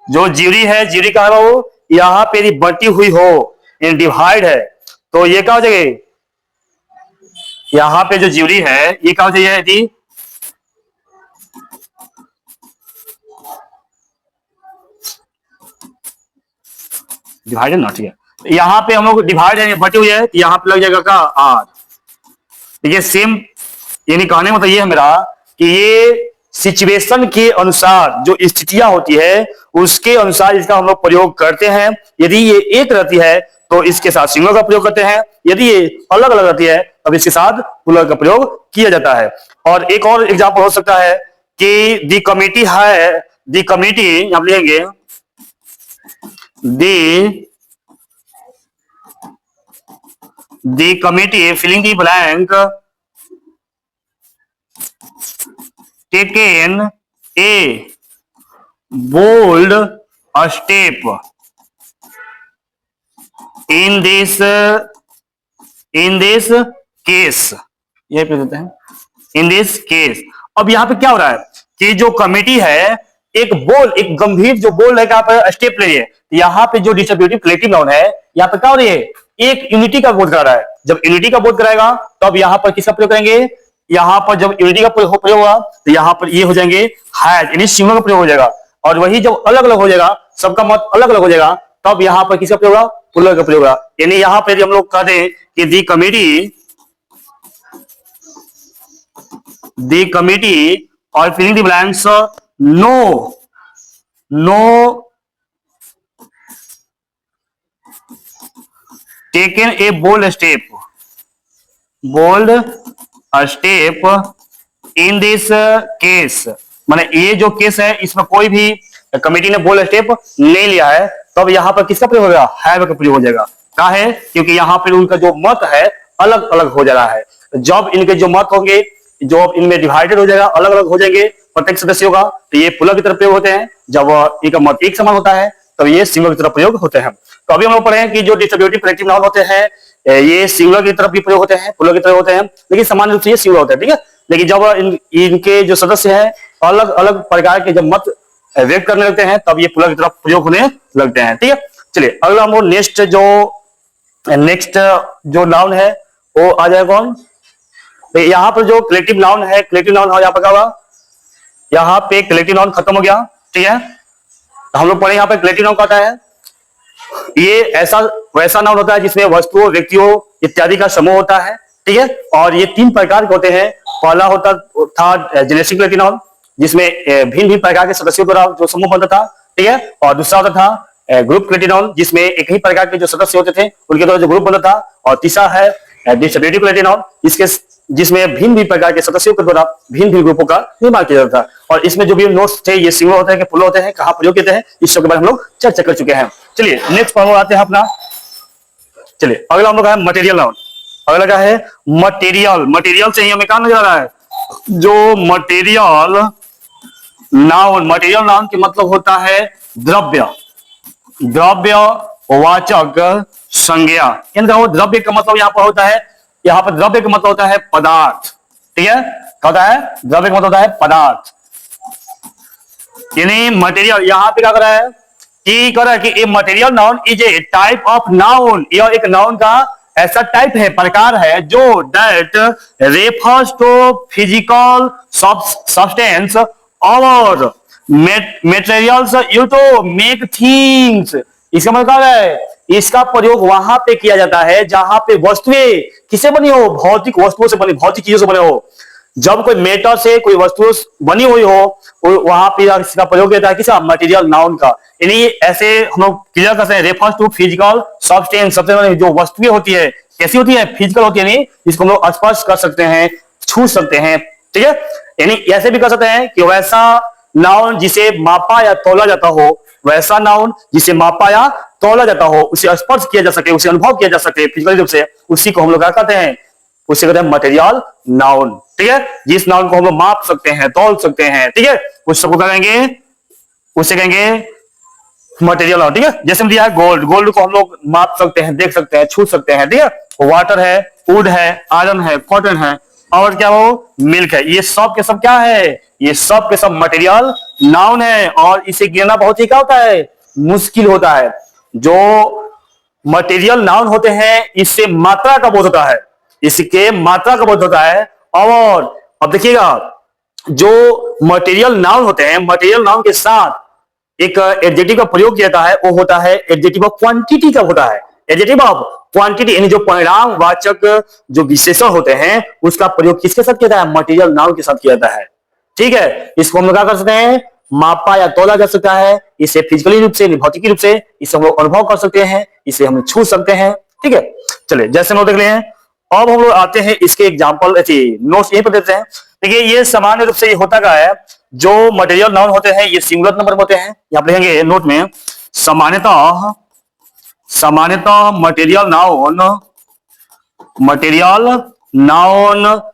Speaker 1: जो ज्यूरी है, ज्यूरी का है वो यहां पे बटी हुई हो, डिवाइड है, तो ये क्या हो जाएगी, यहां पे जो ज्यूरी है ये क्या हो जाएगी, डिवाइड है ना, ठीक है। यहां पे हम लोग डिवाइड है, बटी हुई है, यहां पे लग जाएगा का आर। देखिए सेम, यानी कहने का मतलब ये है मेरा कि ये सिचुएशन के अनुसार जो स्थितियां होती है उसके अनुसार इसका हम लोग प्रयोग करते हैं। यदि ये एक रहती है तो इसके साथ सिंगुलर का प्रयोग करते हैं, यदि ये अलग अलग रहती है तब इसके साथ प्लुरल का प्रयोग किया जाता है। और एक और एग्जांपल हो सकता है कि दी कमिटी है, दी कमिटी यहां लिखेंगे the committee filling the blank taken a bold step in this case, ये पे देते हैं in this case। अब यहां पे क्या हो रहा है कि जो कमिटी है एक गंभीर जो बोल्ड है यहाँ पर स्टेप ले रही है, यहाँ पे जो डिस्ट्रीब्यूटिव कलेक्टिव नाउन है यहाँ पे क्या हो रही है, एक यूनिटी का बोध करा रहा है। जब यूनिटी का बोध कराएगा तो अब यहाँ पर किसका प्रयोग करेंगे, यहाँ पर जब यूनिटी का प्रयोग होगा तो यहाँ पर ये हो जाएंगे हैज, यानी सिंगुलर का प्रयोग हो जाएगा। और वही जब अलग अलग हो जाएगा, सबका मत अलग अलग हो जाएगा, तब यहाँ पर किसका प्रयोग होगा, प्लुरल का प्रयोग होगा। यानी यहाँ पर हम लोग कह दें कि दी कमिटी और filling the blanks no taken a bold step in this case, माने ये जो केस है इसमें कोई भी कमेटी ने बोल्ड स्टेप नहीं लिया है, तब यहां पर किसका प्रयोग होगा, हैव का प्रयोग हो जाएगा। क्या है, क्योंकि यहां पर उनका जो मत है अलग अलग हो जा रहा है। जब इनके जो मत होंगे जो इनमें डिवाइडेड हो जाएगा, अलग अलग हो जाएंगे प्रत्येक सदस्य होगा, तो ये प्लुरल की तरफ प्रयोग होते हैं। जब इनका मत एक समान होता है तब ये सिंगुलर की तरफ प्रयोग होते हैं। तो अभी हम लोग पढ़े हैं कि जो डिस्ट्रीब्यूटिव कलेक्टिव नाउन होते हैं ये सिंगुलर की तरफ भी प्रयोग होते हैं, प्लुरल की तरफ होते हैं, लेकिन सामान्य रूप से ये सिंगुलर होते हैं। ठीक है, लेकिन जब इनके जो सदस्य हैं अलग अलग प्रकार के जब मत व्यक्त करने लगते हैं तब ये प्लुरल की तरफ प्रयोग होने लगते हैं। ठीक है, चलिए अगला हम लोग नेक्स्ट जो नाउन है वो आ जाएगा कौन, तो यहाँ पर जो कलेक्टिव नाउन है, कलेक्टिव नाउन यहाँ पर क्या होगा, यहाँ पे कलेक्टिव नाउन खत्म हो गया। ठीक है, तो हम लोग पढ़े यहाँ पे कलेक्टिव नाउन कहता है ये ऐसा वैसा नाउन होता है जिसमें वस्तुओं, व्यक्तियों इत्यादि का समूह होता है। ठीक है, और ये तीन प्रकार के होते हैं। पहला होता था जेनेसिक कलेक्टिव नाउन जिसमें भिन्न भिन्न प्रकार के सदस्यों द्वारा जो समूह बनता था। ठीक है, और दूसरा होता था ग्रुप कलेक्टिव नाउन जिसमें एक ही प्रकार के जो सदस्य होते थे उनके द्वारा जो ग्रुप बनता था। और तीसरा है डिस्ट्रीब्यूटिव कलेक्टिव नाउन जिसमें भिन्न भिन्न प्रकार के सदस्यों के द्वारा भिन्न भिन्न ग्रुपों का निर्माण किया जाता था। और इसमें जो भी नोट्स थे ये सिंगुलर होते हैं कि प्लुरल होते हैं, कहाँ प्रयोग होते हैं, इस सब के बारे में हम लोग चर्चा कर चुके हैं। चलिए नेक्स्ट पर आते हैं अपना, चलिए अगला हम लोग है मटेरियल नाउन। अगला क्या है, मटेरियल। मटेरियल से ही हमें क्या नजर आ रहा है, जो मटेरियल नाउन के मतलब होता है द्रव्य, वाचक संज्ञा। वो द्रव्य का मतलब यहाँ पर होता है, यहाँ पर द्रव्य का मतलब होता है पदार्थ। ठीक है, क्या होता है, द्रव्य का मतलब होता है पदार्थ। यानी मटेरियल यहाँ पे क्या कर रहा है कि a material noun is a type of noun, यह एक नाउन का ऐसा टाइप है, प्रकार है जो that refers to physical substance और materials you to make things, इसका मतलब है इसका प्रयोग वहां पे किया जाता है जहां पे वस्तुएं किसे बनी हो, भौतिक वस्तुओं से बनी, भौतिक चीजों से बने हो। जब कोई मेटर से कोई वस्तु बनी हुई हो वहां पे इसका प्रयोग किया जाता है किसा, मटेरियल नाउन का। यानी ऐसे हम लोग क्लियर कर सकते हैं, रेफर्स टू फिजिकल सब्सटेंस, सबसे बड़ी जो वस्तुएं होती है कैसी होती है, फिजिकल होती है, यानी इसको हम लोग स्पर्श कर सकते हैं, छू सकते हैं, ठीक है। यानी ऐसे भी कर सकते हैं कि वैसा नाउन जिसे मापा या तोला जाता हो, वैसा नाउन जिसे मापा या तोला जाता हो, उसे स्पर्श किया जा सके, उसे अनुभव किया जा सके फिजिकल रूप से, उसी को हम लोग क्या कहते हैं, उसे कहते हैं मटेरियल नाउन, ठीक है। जिस नाउन को हम लोग माप सकते हैं, तौल सकते हैं, ठीक है, उस सबको कहेंगे, उसे कहेंगे मटेरियल नाउन, ठीक है। जैसे दिया है गोल्ड, गोल्ड को हम लोग माप सकते हैं, देख सकते हैं, छू सकते हैं, ठीक है। वाटर है, वुड है, आयरन है, कॉटन है, और क्या वो मिल्क है, ये सब के सब क्या है, ये सब के सब मटेरियल नाउन है। और इसे गिनना बहुत ही क्या होता है, मुश्किल होता है। जो मटेरियल नाउन होते हैं इससे मात्रा का बोध होता है, इसके मात्रा का बोध होता है। और अब देखिएगा जो मटेरियल नाउन होते हैं, मटेरियल नाउन के साथ एक एडजेक्टिव का प्रयोग किया जाता है, वो होता है एडजेक्टिव ऑफ क्वांटिटी का होता है, एडजेक्टिव ऑफ क्वांटिटी, यानी जो परिणाम वाचक जो विशेषण होते हैं उसका प्रयोग किसके साथ किया जाता है, मटेरियल नाउन के साथ किया जाता है, ठीक है। इसको हम लोग क्या कर सकते हैं, मापा या तोला जा सकता है, इसे फिजिकली रूप से, भौतिकी रूप से इसे हम लोग अनुभव कर सकते हैं, इसे हम छू सकते हैं, ठीक है। चलिए जैसे हम लोग देख रहे हैं, अब हम लोग आते हैं इसके एग्जाम्पल, नोट्स यहीं पर देते हैं। देखिए ये सामान्य रूप से ये होता क्या है, जो मटेरियल नाउन होते हैं ये सिंगुलर नंबर में होते हैं, यहां पर लिखेंगे नोट में, सामान्यतः सामान्यतः मटेरियल नाउन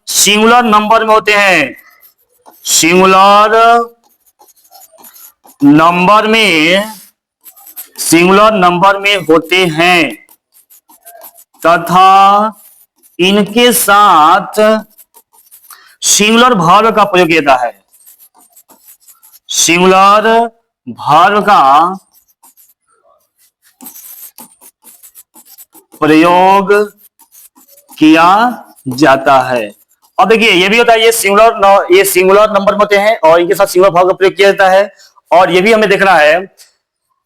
Speaker 1: सिंगुलर नंबर में होते हैं, सिंगुलर नंबर में होते हैं तथा इनके साथ सिंगुलर वर्ब का प्रयोग किया जाता है, सिंगुलर वर्ब का प्रयोग किया जाता है। अब देखिए ये भी होता है, ये सिंगुलर नंबर में होते हैं और इनके साथ सिंगुलर वर्ब का प्रयोग किया जाता है। और ये भी हमें देखना है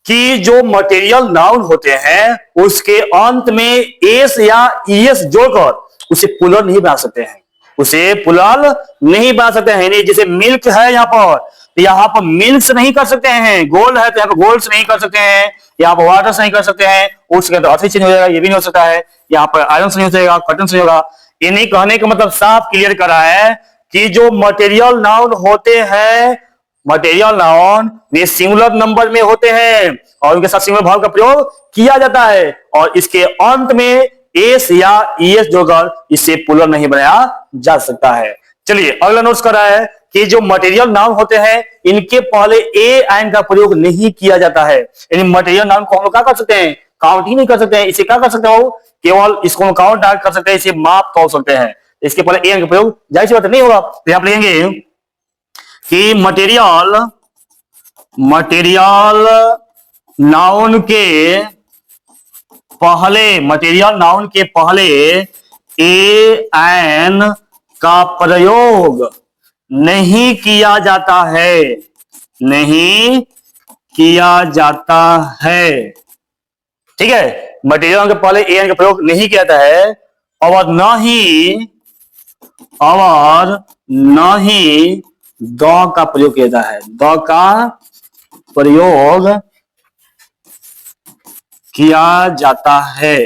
Speaker 1: कि जो मटेरियल नाउन होते हैं उसके अंत में एस या ईएस जोड़कर उसे प्लुरल नहीं बना सकते हैं, उसे प्लुरल नहीं बना सकते हैं। जैसे मिल्क है यहाँ पर, तो यहाँ पर मिल्क्स नहीं कर सकते हैं, गोल्ड है तो यहाँ पर गोल्ड्स नहीं कर सकते हैं, यहाँ पर वाटर्स नहीं कर सकते हैं, उसके अंदर अर्थ चेंज हो जाएगा, ये भी नहीं हो सकता है, यहाँ पर आयरन नहीं हो जाएगा, कॉटन नहीं होगा। ये नहीं कहने का मतलब साफ क्लियर करा है कि जो मटेरियल नाउन होते हैं, मटेरियल नाउन ये सिंगुलर नंबर में होते हैं और उनके साथ सिंगुलर वर्ब का प्रयोग किया जाता है और इसके अंत में एस या ईएस जोड़कर इसे प्लुरल नहीं बनाया जा सकता है। चलिए अगला नोट्स कर रहा है कि जो मटेरियल नाउन होते हैं इनके पहले ए एन का प्रयोग नहीं किया जाता है, यानी मटेरियल नाउन को हम लोग क्या कर सकते हैं, काउंट ही नहीं कर सकते हैं, इसे क्या कर सकते हो, केवल इसको हम काउंट कर सकते हैं, इसे माप तोल सकते हैं। इसके पहले ए एन का प्रयोग जाहिर सी बात नहीं होगा, तो यहां पर लिखेंगे कि मटेरियल नाउन के पहले ए एन का प्रयोग नहीं किया जाता है, नहीं किया जाता है, ठीक है। मटेरियल के पहले ए एन का प्रयोग नहीं किया जाता है और न ही द का प्रयोग किया जाता है, द का प्रयोग किया जाता है।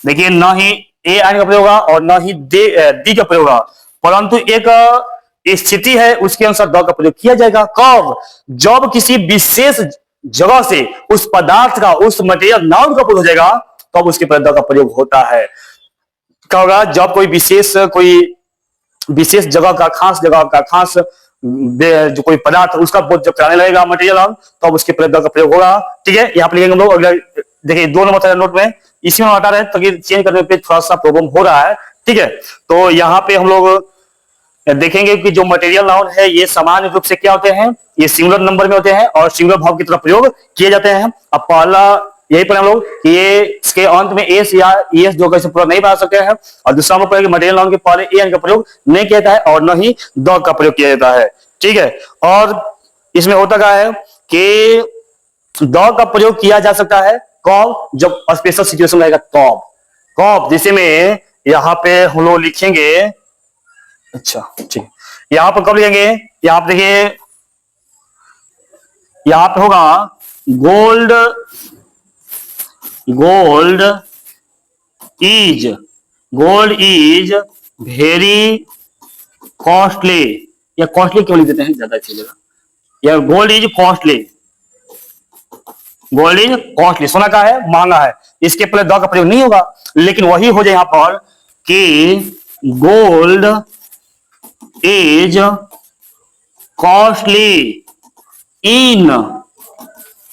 Speaker 1: देखिए न ही ए एन का प्रयोग होगा और न ही दी का प्रयोग होगा, परंतु एक स्थिति है उसके अनुसार द का प्रयोग किया जाएगा। कब, जब किसी विशेष जगह से उस पदार्थ का, उस मटेरियल नाउन का प्रयोग हो जाएगा तब उसके पर द का प्रयोग होता है। क्या होगा, जब कोई विशेष जगह का, खास जगह का, खास जो कोई पदार्थ उसका बोध जब कराने लगेगा मटेरियल नाउन तब उसके पर द का प्रयोग होगा, ठीक है। यहाँ पे लिखेंगे हम लोग अगला, देखिए 2 नंबर नोट में इसी में हटा रहे हैं ताकि चेंज करने पे थोड़ा सा प्रॉब्लम हो रहा है, ठीक है। तो यहाँ पे हम लोग देखेंगे कि जो मटेरियल नाउन है ये सामान्य रूप से क्या होते हैं, ये सिंगुलर नंबर में होते हैं और सिंगुलर वर्ब की तरफ प्रयोग किए जाते हैं। अब पहला यही पर हम लोग कि ये इसके अंत में एस या ईएस जो कैसे पूरा नहीं बना सकते हैं, और दूसरा हम लोग मटेरियल नाउन के पहले ए एन का प्रयोग नहीं किया जाता है और न ही द का प्रयोग किया जाता है। ठीक है। और इसमें होता क्या है कि द का प्रयोग किया जा सकता है कब, जब स्पेशल सिचुएशन रहेगा तब। कब, जैसे में यहां पे हम लोग लिखेंगे, अच्छा ठीक, यहां पर कब लिखेंगे, यहां पर देखिए, यहां पे होगा gold, gold is, gold is very costly, या कॉस्टली क्यों लिख देते हैं, ज्यादा अच्छी जगह, या gold is costly, gold is costly, सोना का है, महंगा है, इसके पहले द का प्रयोग नहीं होगा, लेकिन वही हो जाए यहां पर कि gold is costly in,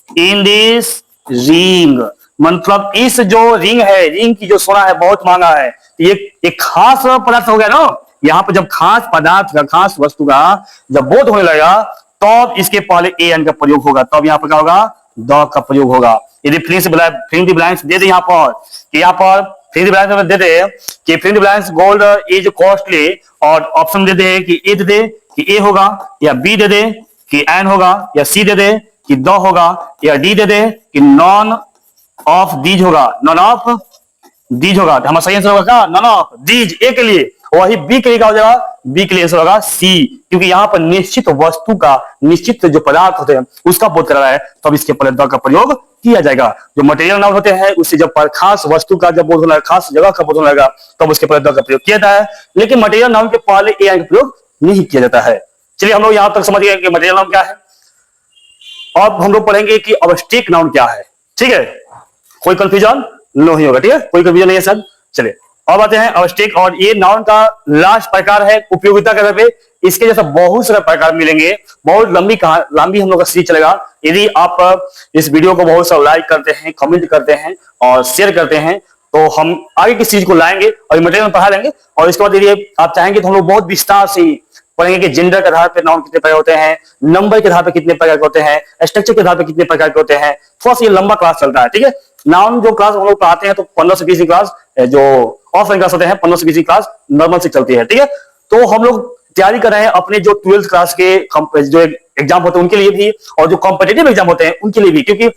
Speaker 1: in this ring, मतलब इस जो रिंग है, रिंग की जो सोना है बहुत महंगा है। ये एक खास पदार्थ हो गया ना, यहाँ पर जब खास पदार्थ का, खास वस्तु का जब बोध होने लगेगा तब इसके पहले ए एन का प्रयोग होगा, तब यहाँ पर क्या होगा, द का प्रयोग होगा। यदि फिलिंग द ब्लैंक्स दे दे यहाँ पर कि यहाँ पर फिलिंग द ब्लैंक्स दे दे कि filling the blanks gold is costly, और ऑप्शन दे दे कि ए दे दे कि ए होगा, या बी दे दे कि एन होगा, या सी दे दे कि द होगा, या डी दे दे कि नॉन ऑफ दीज होगा, नॉन ऑफ दीज होगा। तो हमारा सही आंसर होगा क्या, नॉन ऑफ दीज, ए के लिए। वही बी के लिए क्या हो जाएगा, बी के लिए आंसर होगा सी, क्योंकि यहाँ पर निश्चित वस्तु का, निश्चित जो पदार्थ होते हैं उसका बोध कर रहा है, तब इसके पहले द का प्रयोग किया जाएगा। जो मटेरियल नाउन होते हैं उससे जब खास वस्तु का जब बोध होना है, खास जगह का बोध होना है, तब उसके पहले द का प्रयोग किया जाता है, लेकिन मटेरियल नाउन के पहले ए का प्रयोग नहीं किया जाता है। चलिए हम लोग यहां तक समझ गए कि मटेरियल नाउन क्या है। अब हम लोग पढ़ेंगे कि अवस्टिक नाउन क्या है, ठीक है, कोई कंफ्यूजन नहीं होगा, ठीक है, कोई कंफ्यूजन नहीं है सर। चलिए अब आते हैं अवस्टिक, और ये नाउन का लास्ट प्रकार है उपयोगिता के आधार पे। इसके जैसा बहुत सारे प्रकार मिलेंगे, बहुत लंबी हम लोग का सीरीज चलेगा। यदि आप इस वीडियो को बहुत सा लाइक करते हैं, कमेंट करते हैं और शेयर करते हैं, तो हम आगे की सीरीज को लाएंगे और मटेरियल पढ़ा लेंगे। और इसके बाद यदि आप चाहेंगे तो हम लोग बहुत विस्तार से पढ़ेंगे कि जेंडर के आधार पर नाउन कितने प्रकार होते हैं, नंबर के आधार पर कितने प्रकार के होते हैं, स्ट्रक्चर के आधार पर कितने प्रकार के होते हैं। थोड़ा सा ये लंबा क्लास चलता है, ठीक है। नाउन जो क्लास हम लोग पढ़ाते हैं तो 15 से 20 क्लास, जो ऑफलाइन क्लास होते हैं 15 से 20 क्लास नॉर्मल से चलती है, ठीक है। तो हम लोग तैयारी कर रहे हैं अपने जो 12th क्लास के जो एग्जाम होते हैं उनके लिए भी, और जो कॉम्पिटिटिव एग्जाम होते हैं उनके लिए भी, क्योंकि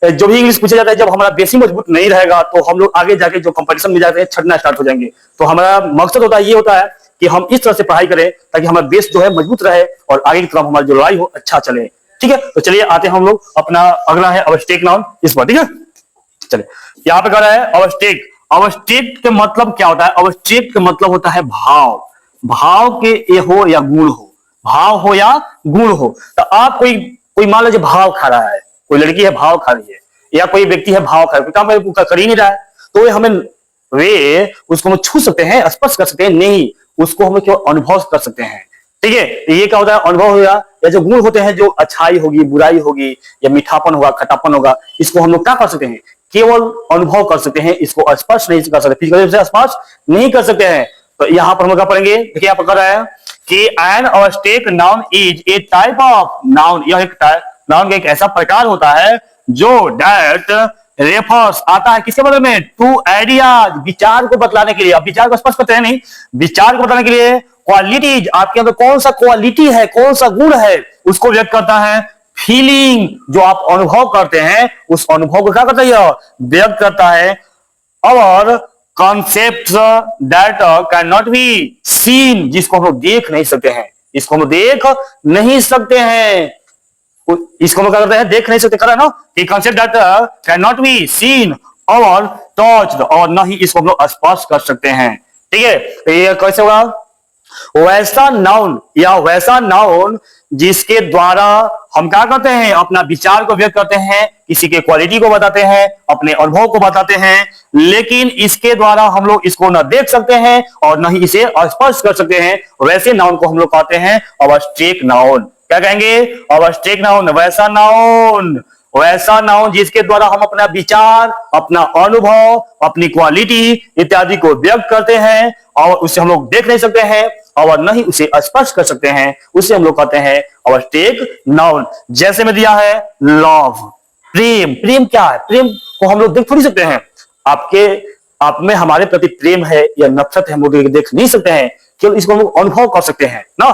Speaker 1: जो भी इंग्लिश पूछा जाता है, जब हमारा बेसिक मजबूत नहीं रहेगा तो हम लोग आगे जाके जो कंपटीशन में जाते हैं छटना स्टार्ट हो जाएंगे। तो हमारा मकसद होता है, ये होता है कि हम इस तरह से पढ़ाई करें ताकि हमारा बेस जो है मजबूत रहे और आगे की तरफ हमारी जो लड़ाई हो अच्छा चले, ठीक है। तो चलिए आते हैं हम लोग अपना अगला है अवस्टिक नाउन, इस पर, ठीक है। चलिए यहाँ पे कह रहा है अवस्टिक। अवस्टिक के मतलब क्या होता है, अवस्टिक का मतलब होता है भाव, भाव के ए हो या गुण हो, भाव हो या गुण हो। तो आप कोई कोई मान लीजिए भाव खा रहा है, कोई लड़की है भाव खा रही है, या कोई व्यक्ति है भाव खा रहा है, काम कर ही नहीं रहा है, तो वे हमें वे उसको हम छू सकते हैं, स्पर्श कर सकते हैं नहीं, उसको हम केवल अनुभव कर सकते हैं, ठीक है। ये क्या होता है, अनुभव हो गया, या जो गुण होते हैं, जो अच्छाई होगी, बुराई होगी, या मीठापन होगा, खट्टापन होगा, इसको हम लोग क्या कर सकते हैं, केवल अनुभव कर सकते हैं, इसको स्पर्श नहीं कर सकते, फिजिकल रूप से स्पर्श नहीं कर सकते हैं। तो यहाँ पर हम क्या पढ़ेंगे, देखिए यहाँ पर कह रहा है कि an abstract noun is a type of noun, यह एक नाउन का एक ऐसा प्रकार होता है जो डेट रेफर्स आता है किसके बारे में, टू आइडियाज, विचार को बतलाने के लिए। अब विचार को स्पष्ट करते हैं नहीं, विचार को बताने के लिए, क्वालिटीज, आपके अंदर कौन सा क्वालिटी है, कौन सा गुण है, उसको व्यक्त करता है। फीलिंग, जो आप अनुभव करते हैं उस अनुभव को क्या करता है, व्यक्त करता है। और concept that can not be seen, जिसको हम लोग देख नहीं सकते हैं, इसको हम लोग देख नहीं सकते हैं, इसको हम क्या करते हैं, देख नहीं सकते, करा ना कि concept that can not be seen और टच्ड, और ना ही इसको हम लोग स्पर्श कर सकते हैं, ठीक है। तो ये कैसे होगा, वैसा नाउन या वैसा नाउन जिसके द्वारा हम क्या करते हैं, अपना विचार को व्यक्त करते हैं, किसी के क्वालिटी को बताते हैं, अपने अनुभव को बताते हैं, लेकिन इसके द्वारा हम लोग इसको न देख सकते हैं और न ही इसे स्पर्श कर सकते हैं, वैसे नाउन को हम लोग कहते हैं अवस्टिक नाउन। क्या कहेंगे, अवस्टिक नाउन, वैसा नाउन, वैसा नाउन जिसके द्वारा हम अपना विचार, अपना अनुभव, अपनी क्वालिटी इत्यादि को व्यक्त करते हैं और उसे हम लोग देख नहीं सकते हैं और न ही उसे स्पर्श कर सकते हैं, उसे हम लोग कहते हैं अवस्टिक नाउन। जैसे में दिया है लव, प्रेम, प्रेम क्या है, प्रेम को हम लोग देख थोड़ी सकते हैं, आप में हमारे प्रति प्रेम है या नफरत है हम लोग देख नहीं सकते हैं, केवल इसको हम लोग अनुभव कर सकते हैं ना।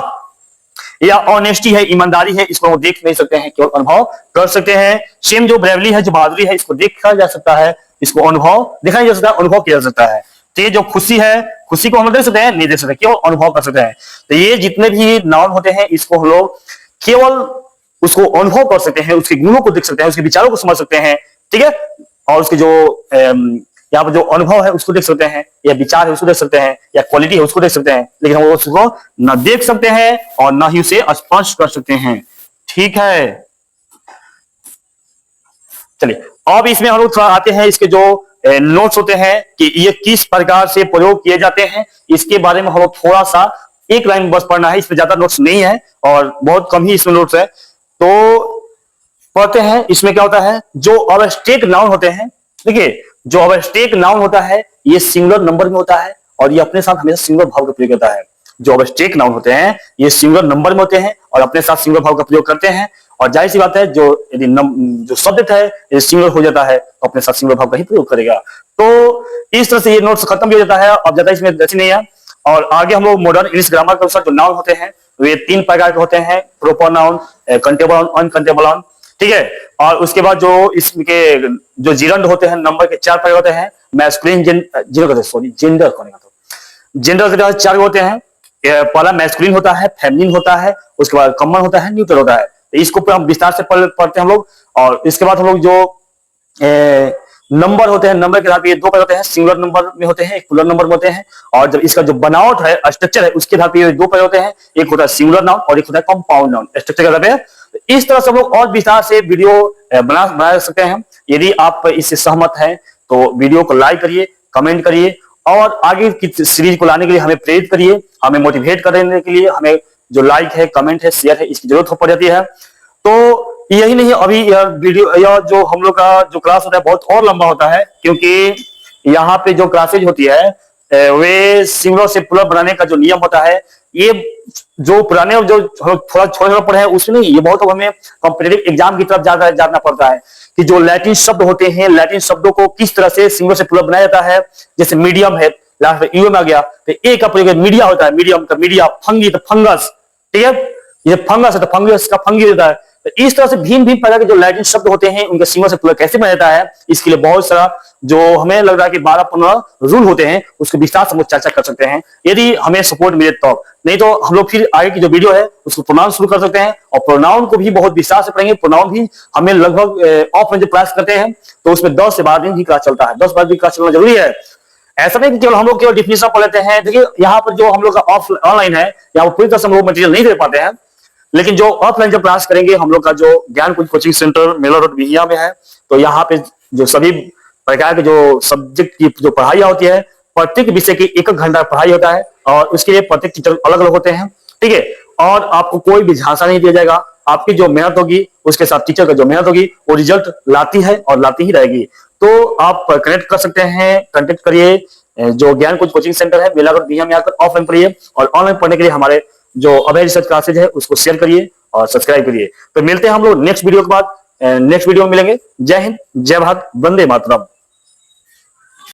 Speaker 1: या ऑनेस्टी है, ईमानदारी है, इसको हम देख नहीं सकते हैं, केवल अनुभव कर सकते हैं। सेम जो ब्रेवली है, जो बहादुरी है, इसको देखा जा सकता है, इसको अनुभव देखा नहीं जा सकता, अनुभव किया जा सकता है। तो ये जो खुशी है, खुशी को हम देख सकते हैं, नहीं देख सकते, केवल अनुभव कर सकते हैं। तो ये जितने भी नाउन होते हैं, इसको हम लोग केवल उसको अनुभव कर सकते हैं, उसके गुणों को देख सकते हैं, उसके विचारों को समझ सकते हैं, ठीक है। और उसके जो यहाँ पर जो अनुभव है उसको देख सकते हैं, या विचार है उसको देख सकते हैं, या क्वालिटी है उसको देख सकते हैं, लेकिन हम उसको न देख सकते हैं और न ही उसे स्पर्श कर सकते हैं, ठीक है। चलिए अब इसमें हम लोग थोड़ा आते हैं, इसके जो नोट्स होते हैं कि ये किस प्रकार से प्रयोग किए जाते हैं, इसके बारे में हम लोग थोड़ा सा एक लाइन बस पढ़ना है, इसमें ज्यादा नोट्स नहीं है और बहुत कम ही इसमें नोट्स है, तो पढ़ते हैं। इसमें क्या होता है, जो अब्स्ट्रैक्ट नाउन होते हैं, देखिए जो अब्स्ट्रैक्ट नाउन होता है ये सिंगुलर नंबर में होता है और ये अपने साथ हमेशा सिंगुलर भाव का प्रयोग करता है। जो अब्स्ट्रैक्ट नाउन होते हैं ये सिंगुलर नंबर में होते हैं और अपने साथ सिंगुलर भाव का प्रयोग करते हैं, और जाहिर सी बात है जो यदि जो शब्द है ये सिंगुलर हो जाता है तो अपने साथ सिंगुलर भाव का ही प्रयोग करेगा। तो इस तरह से ये नोट्स खत्म भी हो जाता है, अब ज्यादा इसमें दर्शी नहीं है। और आगे हम लोग मॉडर्न इंग्लिश ग्रामर के अनुसार जो नाउन होते हैं वे 3 प्रकार के होते हैं, proper noun, countable noun, uncountable noun, ठीक है। और उसके बाद जो इसके जो जिरंड होते हैं, नंबर के 4 प्रकार होते हैं, मैस्कुलिन जेंडर जेंडर के 4 होते हैं। पहला मैस्कुलिन होता है, फेमिनिन होता है, उसके बाद कॉमन होता है, न्यूट्रल होता है। तो इसको हम विस्तार से पढ़ते हैं हम लोग। और इसके बाद हम लोग जो नंबर होते हैं, नंबर के आधार पर ये 2 प्रकार होते हैं, सिंगुलर नंबर में होते हैं, एक प्लुरल नंबर में होते हैं। और जब इसका जो बनावट है, स्ट्रक्चर है, उसके आधार पर ये 2 प्रकार होते हैं, एक होता है सिंगुलर नाउन और एक होता है कंपाउंड नाउन, स्ट्रक्चर के आधार पर। इस तरह से हम लोग और विस्तार से वीडियो बना सकते हैं। यदि आप इससे सहमत हैं तो वीडियो को लाइक करिए, कमेंट करिए और आगे की सीरीज को लाने के लिए हमें प्रेरित करिए, हमें मोटिवेट करने के लिए हमें जो लाइक है, कमेंट है, शेयर है, इसकी जरूरत पड़ जाती है। तो यही नहीं, अभी यह वीडियो, यह जो हम लोग का जो क्लास होता है बहुत और लंबा होता है, क्योंकि यहाँ पे जो क्लासेज होती है वे सिंगुलर से प्लुरल बनाने का जो नियम होता है, ये जो पुराने जो थोड़ा छोटा पढ़े हैं उसमें नहीं, ये बहुत हमें कॉम्पिटिटिव एग्जाम की तरफ जाना पड़ता है कि जो लैटिन शब्द होते हैं, लैटिन शब्दों को किस तरह से सिंगुलर से प्लुरल बनाया जाता है। जैसे मीडियम है, लास्ट में यू में आ गया, तो ए का प्रयोग मीडिया होता है, मीडियम का मीडिया, फंगी तो फंगस, ठीक है, ये फंगस है तो फंगस का फंगी होता है। तो इस तरह से भिन्न प्रकार के जो लैटिन शब्द होते हैं उनके सिंगुलर से प्लुरल कैसे बनाया जाता है, इसके लिए बहुत सारा जो हमें लग रहा है कि 12-15 रूल होते हैं, उसको विस्तार से हम लोग चर्चा कर सकते हैं यदि हमें सपोर्ट मिले तो। नहीं तो हम लोग फिर आगे की जो वीडियो है उसको प्रोनाउन शुरू कर सकते हैं, और प्रोनाउन को भी बहुत विस्तार से पढ़ेंगे। प्रोनाउन भी हमें लगभग ऑफलाइन जो क्लास करते हैं तो उसमें 10 से 12 दिन की क्लास चलता है, 10-12 दिन क्लास चलना जरूरी है। ऐसा नहीं कि केवल हम लोग केवल डिफिनेशन पढ़ लेते हैं। देखिए यहाँ पर जो हम लोग का ऑनलाइन है, यहाँ पर पूरी तरह से हम लोग मटेरियल नहीं दे पाते हैं, लेकिन जो ऑफलाइन जब क्लास करेंगे, हम लोग का जो ज्ञान कुंज कोचिंग सेंटर मेला रोड बिहिया में है, तो यहाँ पे जो सभी प्रकार के जो सब्जेक्ट की जो पढ़ाई होती है, प्रत्येक विषय की 1 घंटा पढ़ाई होता है और उसके लिए प्रत्येक टीचर अलग अलग होते हैं, ठीक है। और आपको कोई भी झांसा नहीं दिया जाएगा, आपकी जो मेहनत होगी उसके साथ टीचर का जो मेहनत होगी वो रिजल्ट लाती है और लाती ही रहेगी। तो आप कनेक्ट कर सकते हैं, कांटेक्ट करिए, जो ज्ञान कुंज कोचिंग सेंटर है मेला रोड बिहिया में आकर ऑफलाइन पढ़िए, और ऑनलाइन पढ़ने के लिए हमारे जो अभय रिसर्च क्लासेज है उसको शेयर करिए और सब्सक्राइब करिए। तो मिलते हैं हम लोग नेक्स्ट वीडियो के बाद, नेक्स्ट वीडियो में मिलेंगे। जय हिंद, जय भारत, वंदे मातरम।